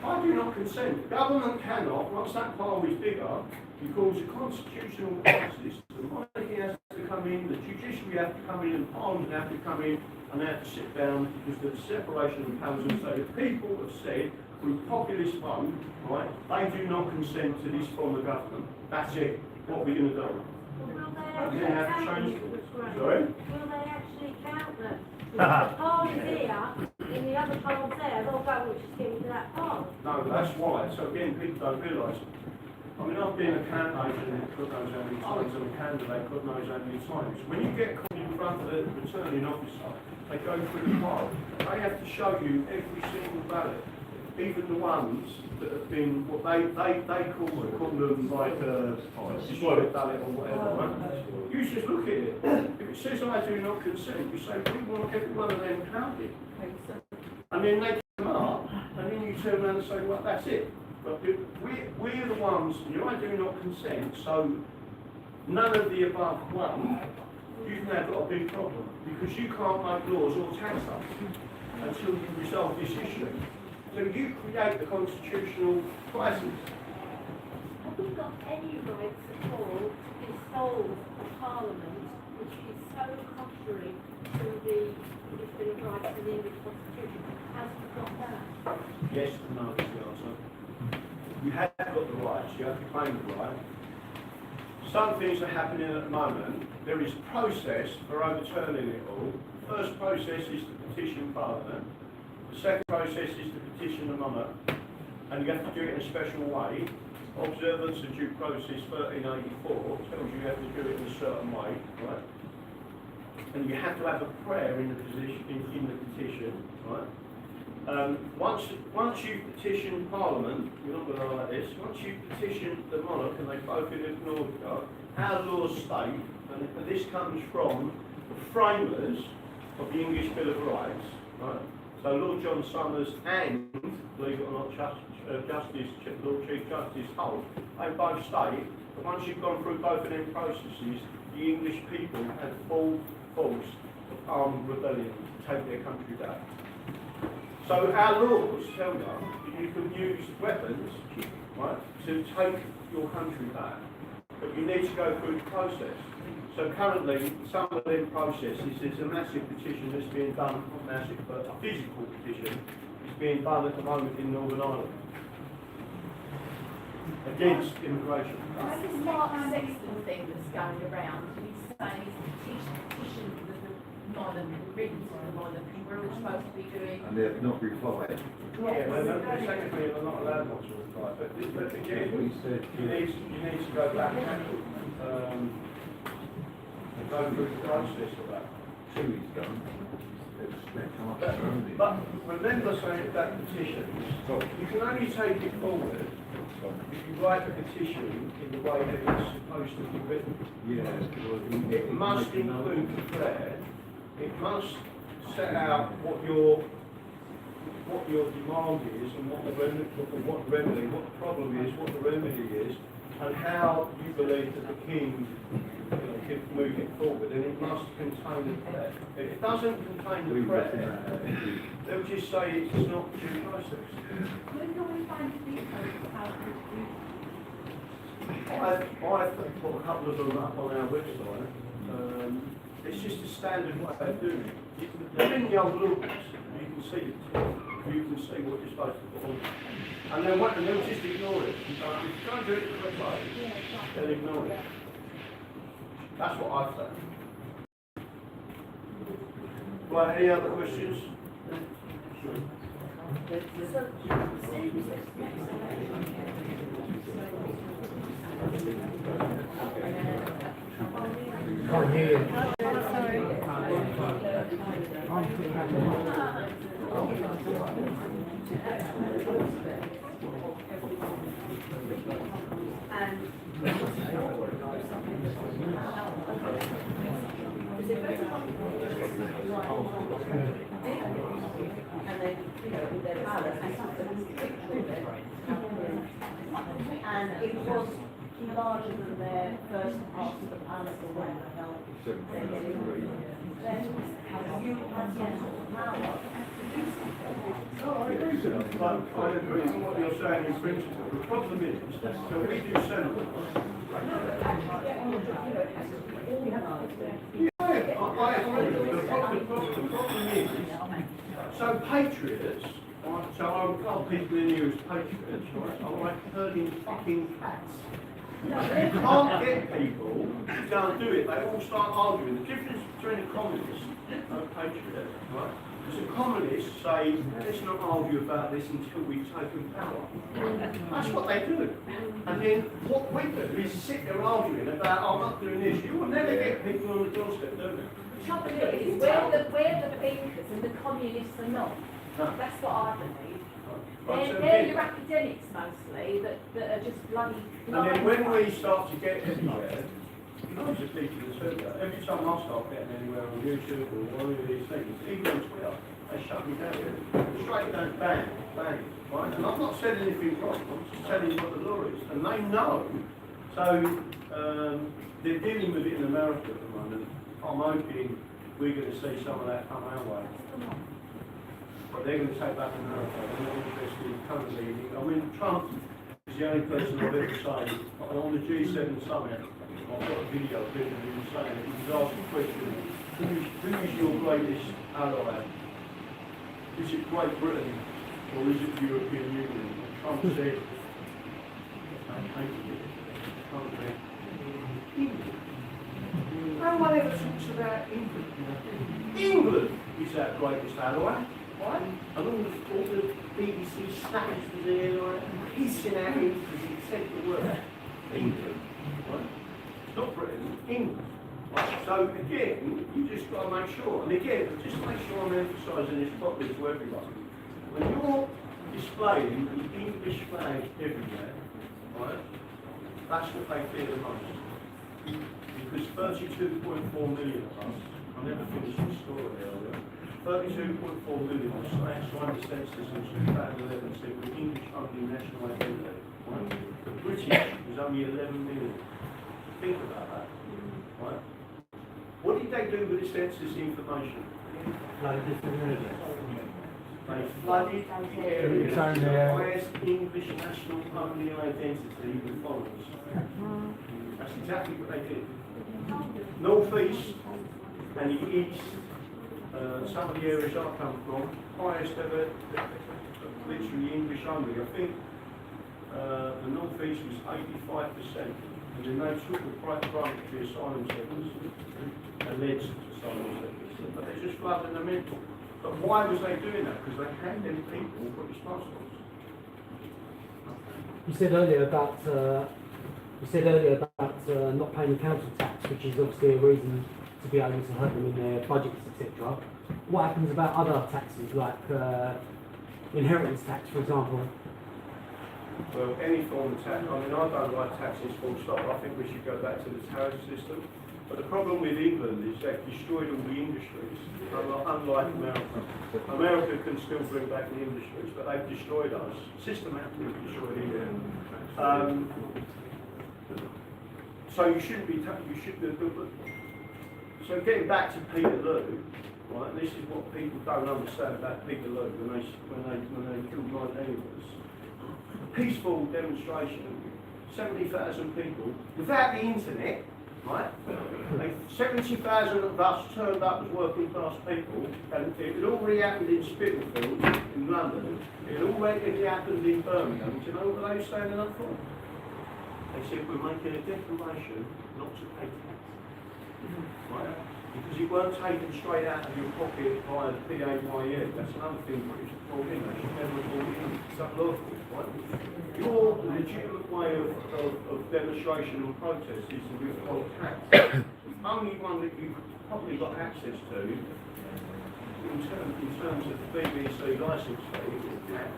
B: I do not consent. Government cannot, once that power is bigger, because the constitutional crisis, the monarchy has to come in, the judiciary have to come in, and parliament have to come in, and they have to sit down, because the separation of powers, and say the people have said, through populist vote, right, they do not consent to this from the government. That's it. What are we going to do? We're going to have to change it. Sorry?
O: Will they actually count them? The polls here, and the other polls there, they'll go which is given to that poll.
B: No, that's why. So again, people don't realise. I mean, I've been a candidate God knows how many times, and a candidate God knows how many times. When you get called in front of the returning officer, they go through the file. They have to show you every single ballot, even the ones that have been what they call them like destroyed ballot or whatever. Right? You just look at it. If it says I do not consent, you say we want every one of them counted, and then they come up, and then you turn around and say, well, that's it. But we're the ones, I do not consent, so none of the above one, you've now got a big problem, because you can't make laws or tax us until you resolve this issue. So you create the constitutional crisis.
O: Have we got any rights at all to dissolve a parliament which is so contrary to the English Bill of Rights and the English Constitution? Has we got that?
B: Yes and no is the answer. You have got the rights, you have to claim the right. Some things are happening at the moment. There is a process for overturning it all. The first process is to petition Parliament. The second process is to petition the monarch. And you have to do it in a special way. Observance of due process 1384 tells you have to do it in a certain way, right? And you have to have a prayer in the petition, right? Once you petition Parliament, you're not going to like this, once you petition the monarch and they both ignored you, our laws state, and this comes from the framers of the English Bill of Rights, right? So Lord John Somers and, believe it or not, Lord Chief Justice Holt, they both state that once you've gone through both of them processes, the English people have full force of armed rebellion to take their country back. So our laws tell you that you can use weapons, right, to take your country back, but you need to go through the process. So currently, some of them processes, there's a massive petition that's being done, not massive, but a physical petition, is being done at the moment in Northern Ireland against immigration.
F: What's this Mark Sexton thing that's going around? He's saying he's petitioned the monarch, written to the monarch, we're all supposed to be doing.
K: And they have not replied.
B: Yeah, well, technically they're not allowed not to reply, but again, you need to go back and go through the process of that.
K: Two weeks done.
B: But remember saying that petition, you can only take it forward if you write the petition in the way that it's supposed to be written.
K: Yeah.
B: It must include the prayer. It must set out what your demand is and what the problem is, what the remedy is, and how you believe that the king can move it forward. And it must contain the prayer. If it doesn't contain the prayer, they'll just say it's not due process.
F: Where can we find the details of how to do?
B: I've put a couple of them up on our website. It's just a standard way of doing it. They're in the old laws. You can see it. You can see what you're supposed to put on. And they'll just ignore it. If you can't do it the correct way, they'll ignore it. That's what I've found. Right, any other questions?
I: Can't hear you.
E: And it was larger than their first part of the palace or whatever the hell they're getting. Then you had the power.
B: No, I agree with that. But I agree with what you're saying in principle. The problem is, that we do settlements. I agree. The problem is, so patriots, right, so I'll people in here as patriots, right, are like herding fucking cats. You can't get people to go and do it. They all start arguing. The difference between a communist and a patriot, right? Because the communists say, let's not argue about this until we've taken power. That's what they do. And then what we do is sit there arguing about, I'm not doing this. You will never get people on the doorstep, do they?
O: The trouble is, we're the thinkers and the communists are not. That's what I believe. They're your academics mostly that are just bloody.
B: And then when we start to get anywhere, not just teaching the survey, every time I start getting anywhere on YouTube or one of these things, even on Twitter, they shut me down. Straight down, bang, bang, right? And I'm not saying anything wrong, I'm just telling you what the law is. And they know. So they're dealing with it in America at the moment. I'm hoping we're going to see some of that come our way. But they're going to take back America. They're not interested currently. I mean, Trump is the only person I've ever seen on the G7 summit. I've got a video of him and he was saying that he was asked the question, who is your greatest ally? Is it Great Britain or is it the European Union? And Trump said, I hated it. England. No one ever talks about England. England is our greatest ally. Right? And all the BBC staff was there, like, hissing at him because he said the word England. Right? It's not Britain, England. Right? So again, you just got to make sure, and again, just make sure I'm emphasising this properly to everyone. When you're displaying the English flag everywhere, right, that's what they fear the most. Because 32.4 million of us, I never finished the story earlier, 32.4 million of us signed the census in 2011 said we're English only national identity. Right? The British was only 11 million. Think about that. Right? What did they do with the census information? They flooded the area with the highest English national only identity with foreigners. That's exactly what they did. North East and the East, some of the areas I come from, highest ever, literally English only. I think the North East was 85%, and then they took the primary asylum centres, alleged asylum centres, but they just flooded them in. But why was they doing that? Because they had them people British passports.
I: You said earlier about not paying the council tax, which is obviously a reason to be able to help them in their budgets, etc. What happens about other taxes, like inheritance tax, for example?
B: Well, any form of tax. I mean, I don't like taxes full stop. I think we should go back to the tariff system. But the problem with England is they've destroyed all the industries, unlike America. America can still bring back the industries, but they've destroyed us, systematically destroyed England. So you shouldn't be, so getting back to Peterloo, right, this is what people don't understand about Peterloo when they killed 9 neighbours. Peaceful demonstration, 70,000 people, without the internet, right? 70,000 of us turned up as working class people, and it had already happened in Spitalfield, in London, it had already happened in Birmingham. Do you know what they were standing up for? They said, we're making a declaration not to pay tax. Right? Because it weren't taken straight out of your pocket via the PAYE. That's another thing British have brought in. They should never have brought in. It's unlawful, right? Your legitimate way of demonstration and protest is to withhold tax. The only one that you've probably got access to in terms of the BBC licence fee is tax.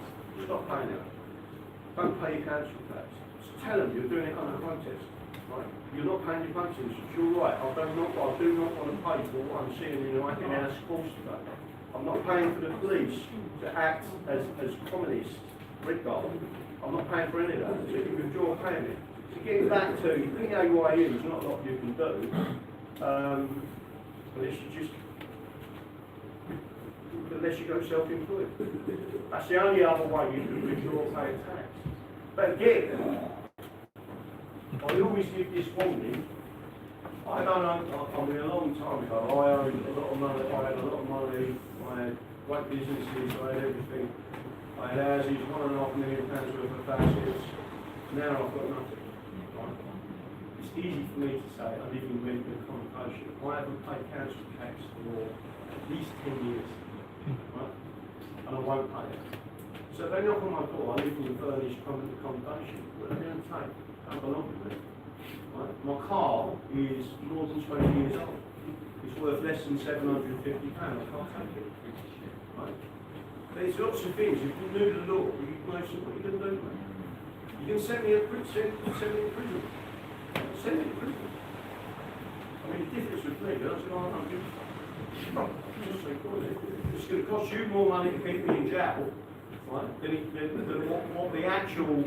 B: Stop paying it. Don't pay your council tax. Just tell them you're doing it under protest. Right? You're not paying your taxes. You're right. I do not want to pay for what I'm seeing in our schools today. I'm not paying for the police to act as communists, Red Guard. I'm not paying for any of that. So you withdraw payment. So getting back to PAYE, there's not a lot you can do. Unless you go self-employed. That's the only other way you can withdraw paying tax. But again, I always give this warning. I don't know, I mean, a long time ago, I owned a lot of money, I had a lot of money, I had great businesses, I had everything. I had houses, £1.5 million worth of assets. Now I've got nothing. Right? It's easy for me to say, I live in medical accommodation. I haven't paid council tax for at least 10 years. Right? And I won't pay it. So they knock on my door, I live in furnished accommodation. What are they going to take? Don't belong to me. Right? My car is more than 20 years old. It's worth less than £750. I can't take it. Right? There's lots of things. If you knew the law, you know what you can do. You can send me to prison. Send me to prison. I mean, the difference with me, that's what I'm doing. It's going to cost you more money to keep me in jail, right, than what the actual...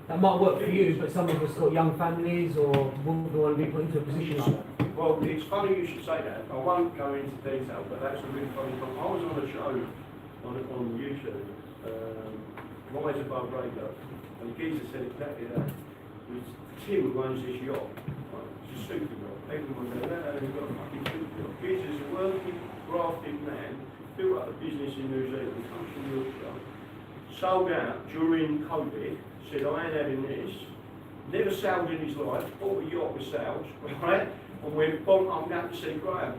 I: That might work for you, but some of us got young families or wouldn't want to be put into a position like that.
B: Well, it's funny you should say that. I won't go into detail, but that's a really funny point. I was on a show on YouTube, Rise Above Radio, and the geezer said exactly that. It was Tim who owns this yacht. Right? It's a super yacht. Everyone goes, no, we've got a fucking super yacht. Geezer's a working, grafted man, built up a business in New Zealand, comes from Yorkshire, sold out during COVID, said, I ain't having this, never sailed in his life, bought a yacht with sails, right? And went, I'm going to see Graham.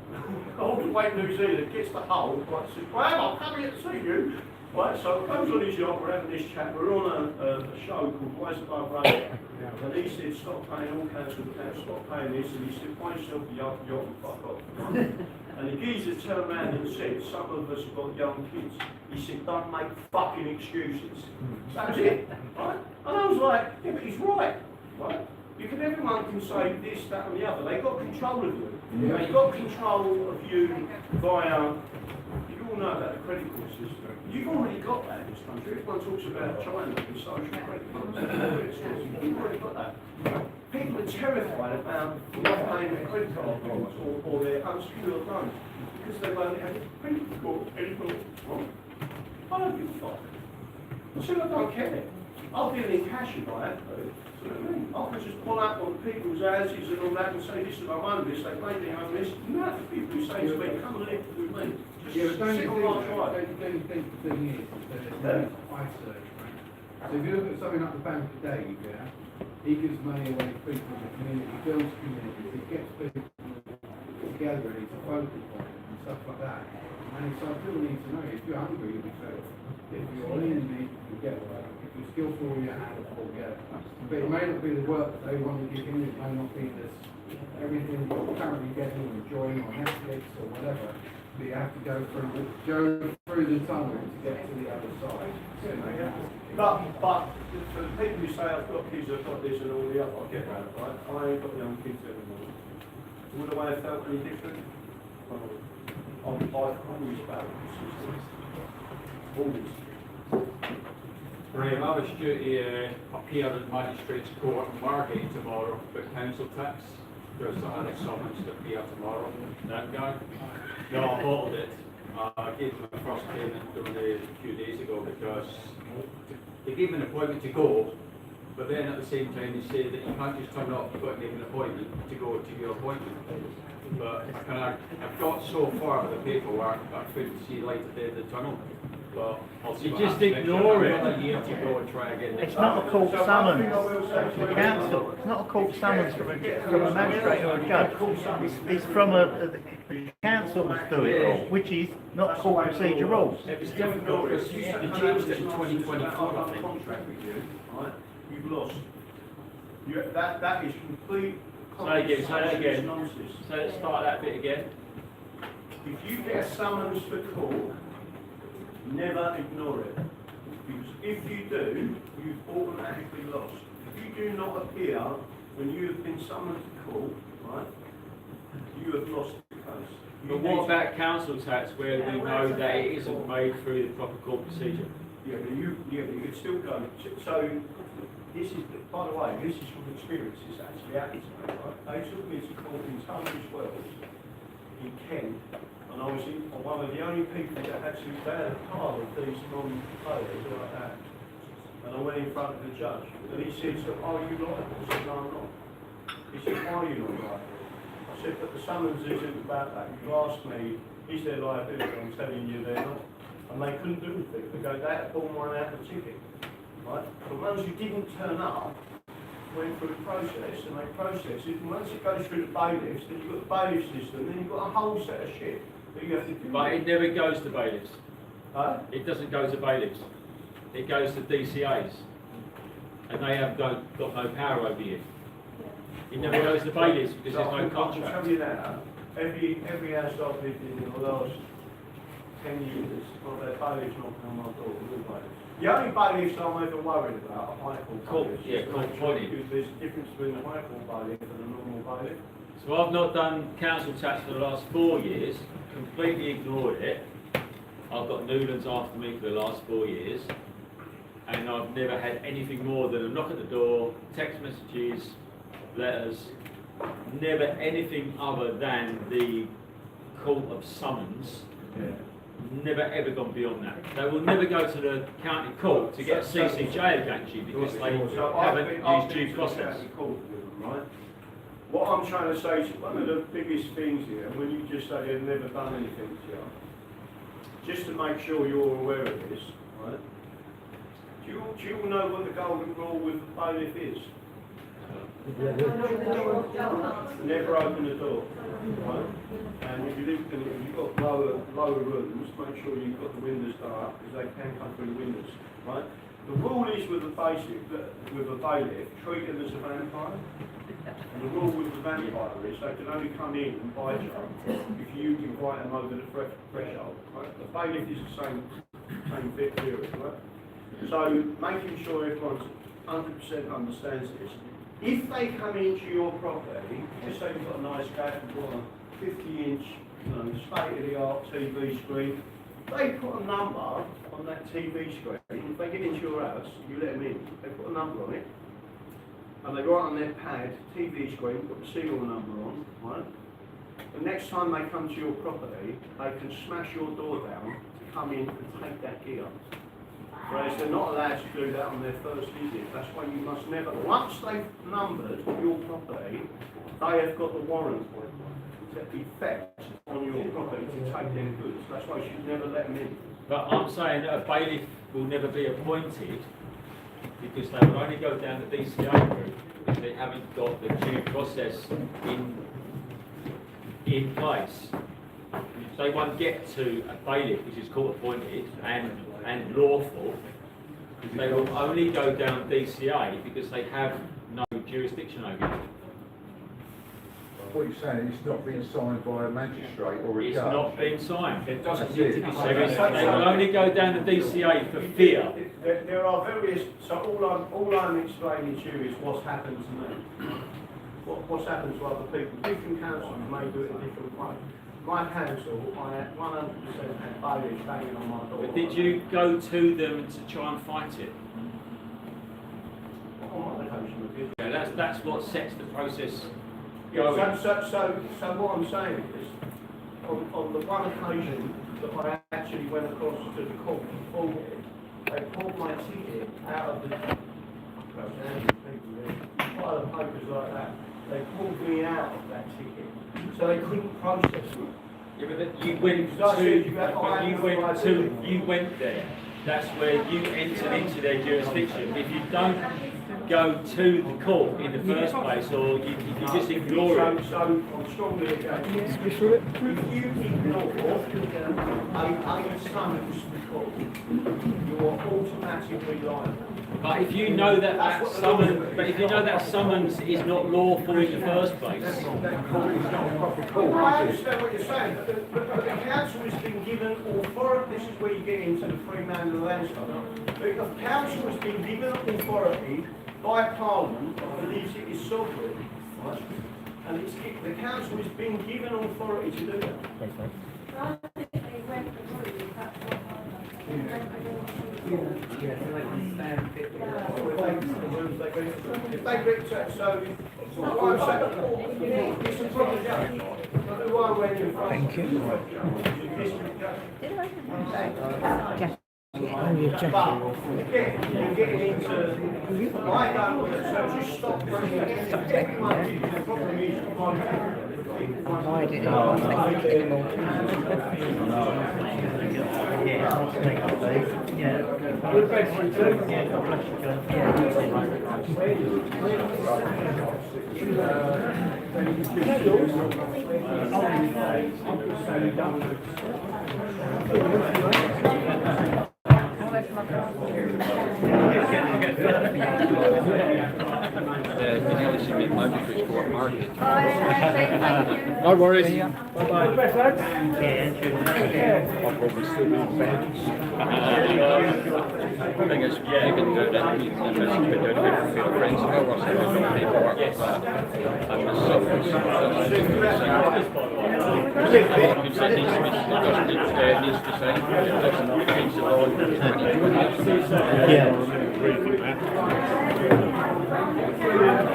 B: All the way to New Zealand, gets the hull, right, says, Graham, I'll come here to see you. Right, so comes on his yacht, we're having this chat, we're on a show called Rise Above Radio. And he said, stop paying all council tax, stop paying this, and he said, buy yourself a yacht and fuck off. And the geezer turned around and said, some of us have got young kids. He said, don't make fucking excuses. That was it, right? And I was like, yeah, but he's right, right? Because everyone can say this, that and the other. They've got control of you. Yeah. They've got control of you via, you all know about the credit card system. You've already got that in this country. Everyone talks about China and social credit cards. You've already got that. People are terrified about not paying their credit card bills or their unsecured loans because they've only had a credit card anymore. I don't give a fuck. I don't care. I'll deal in cash if I have to. I can just pull up on people's houses and all that and say, listen, I own this, they pay me own this. No, the people who say to me, come and live with me. Just sit on my drive.
D: The only thing is that there's no ice search, right? So if you look at something like the Bank of Dave, yeah, he gives money away to people in the community, builds communities, he gets people together and he's a focal point and stuff like that. And so people need to know, if you're hungry, you'll be fed. If you're in need, you get work. If you're skillful in your hands, you'll get it. But it may not be the work that they want to give you, it may not be this, everything you're currently getting or enjoying on Netflix or whatever. But you have to go through the tunnel to get to the other side.
B: But for the people who say I've got kids, I've got this and all the other, I get that, right? I ain't got young kids anymore. Would I have felt any different? I've always felt this. Always.
P: Graham, I was due to appear at Magistrates Court in Monarchy tomorrow for council tax. There's a summons to appear tomorrow. That guy? No, I bottled it. I gave him my first payment only a few days ago because they gave me an appointment to go, But then at the same time, they say that you can't just turn up and make an appointment to go to your appointment. But I've got so far with the paperwork that I couldn't see light at the end of the tunnel. But I'll see
C: You
P: what
C: just
P: happens next
C: ignore
P: year.
C: it.
P: I've got a year to go and try again.
H: It's not a court summons from the council. It's not a court summons from a magistrate or a judge. It's from the council was doing it all, which is not court procedure rules.
P: It was difficult because they changed it in 2024, I think.
B: Contract with you, right? You've lost. That is complete.
C: Say that again.
B: Nonsense.
C: So let's start that bit again.
B: If you get a summons for court, never ignore it. Because if you do, you've automatically lost. If you do not appear when you have been summoned to court, right, you have lost the case.
C: But what about council tax where we know that it isn't made through the proper court procedure?
B: Yeah, but you could still go. So this is, by the way, this is from experience. This actually happens to me, right? They took me to court in Tunbridge Wells, in Kent, and I was one of the only people that had to bear the pile of these non-players like that. And I went in front of the judge, and he said, "So are you liable?" I said, "No, I'm not." He said, "Why are you not liable?" I said, "But the summons isn't about that. You asked me, is there liability? I'm telling you they're not." And they couldn't do anything. They go, "They had to pull one out of the ticket." Right? The ones who didn't turn up went through the process, and they processed it. And once it goes through the bailiffs, then you've got the bailiff system, then you've got a whole set of shit that you have to do.
C: But it never goes to bailiffs.
B: Huh?
C: It doesn't go to bailiffs. It goes to DCAs. And they have got no power over you. It never goes to bailiffs because there's no
B: I can
C: contract.
B: tell you now, every house I've lived in the last 10 years, well, their bailiffs knocking on my door, new bailiffs. The only bailiffs I'm ever worried about are high court bailiffs.
C: Yeah, court appointed.
B: Because there's a difference between a high court bailiff and a normal bailiff.
C: So I've not done council tax for the last 4 years, completely ignored it. I've got Newlands after me for the last 4 years, and I've never had anything more than a knock at the door, text messages, letters, never anything other than the court of summons.
B: Yeah.
C: Never ever gone beyond that. They will never go to the county court to get a CCJ against you because they haven't used due process.
B: Right? What I'm trying to say is one of the biggest things here, when you just say they've never done anything to you, just to make sure you're aware of this, right? Do you all know what the golden rule with the bailiff is? Never open the door, right? And if you've got lower rooms, make sure you've got the windows dark because they can come through the windows, right? The rule is with a bailiff, treat them as a vampire. And the rule with the vampire is they can only come in and bite you if you invite them over the threshold, right? The bailiff is the same bit theory, right? So making sure everyone's 100% understands this. If they come into your property, let's say you've got a nice gate, you've got a 50-inch, state-of-the-art TV screen, they put a number on that TV screen. If they get into your house, you let them in, they put a number on it, and they write on their pad, TV screen, put the serial number on, right? The next time they come to your property, they can smash your door down to come in and take that gear. Whereas they're not allowed to do that on their first visit. That's why you must never, once they've numbered your property, they have got the warrant to effect on your property to take their goods. That's why you should never let them in.
C: But I'm saying that a bailiff will never be appointed because they will only go down the DCA route if they haven't got the due process in place. They won't get to a bailiff, which is court appointed and lawful. They will only go down DCA because they have no jurisdiction over it.
K: What you're saying is it's not being signed by a magistrate or a
C: It's
K: judge.
C: not being signed.
K: It doesn't need to be signed.
C: They will only go down the DCA for fear.
B: There are various, so all I'm explaining to you is what's happened to me. What's happened to other people. Different councils may do it a different way. My council, I had 100% had bailiffs banging on my door.
C: But did you go to them to try and fight it?
B: On one occasion we did.
C: Yeah, that's what sets the process
B: Yeah,
C: going.
B: so what I'm saying is, on the one occasion that I actually went across to the court before, they pulled my ticket out of the Pile of papers like that, they pulled me out of that ticket, so they couldn't process it.
C: Yeah, but you went there. That's where you entered into their jurisdiction. If you don't go to the court in the first place, or if you just ignore it.
B: So I'm strongly against it. If you ignore a summons to court, you are automatically liable.
C: But if you know that summons is not lawful in the first place.
B: I understand what you're saying, but the council has been given authority. This is where you get into the free man and the land stuff. The council has been given authority by Parliament, that believes it is sovereign, right? And the council has been given authority to do that.
H: Thanks, mate.
O: I think they went through, that's what I
B: If they get to, so what I'm saying, it's a problem. Who I went in front of. Thank you. But again, you're getting into, I don't want to, so just stop bringing it. The problem is,
Q: I didn't think anymore.
P: No worries.
L: Bye-bye.
P: I'll probably still be in bed. The thing is, you can do that, you can do it with your friends. I was having a lot of people work with that. And the suffering, needs to say, doesn't change the law in 2020.
H: Yeah.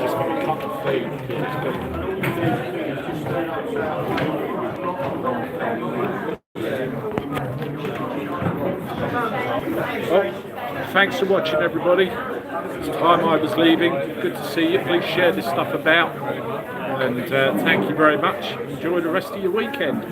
P: Just got a cup of food. Well, thanks for watching, everybody. It's time I was leaving. Good to see you. Please share this stuff about. And thank you very much. Enjoy the rest of your weekend.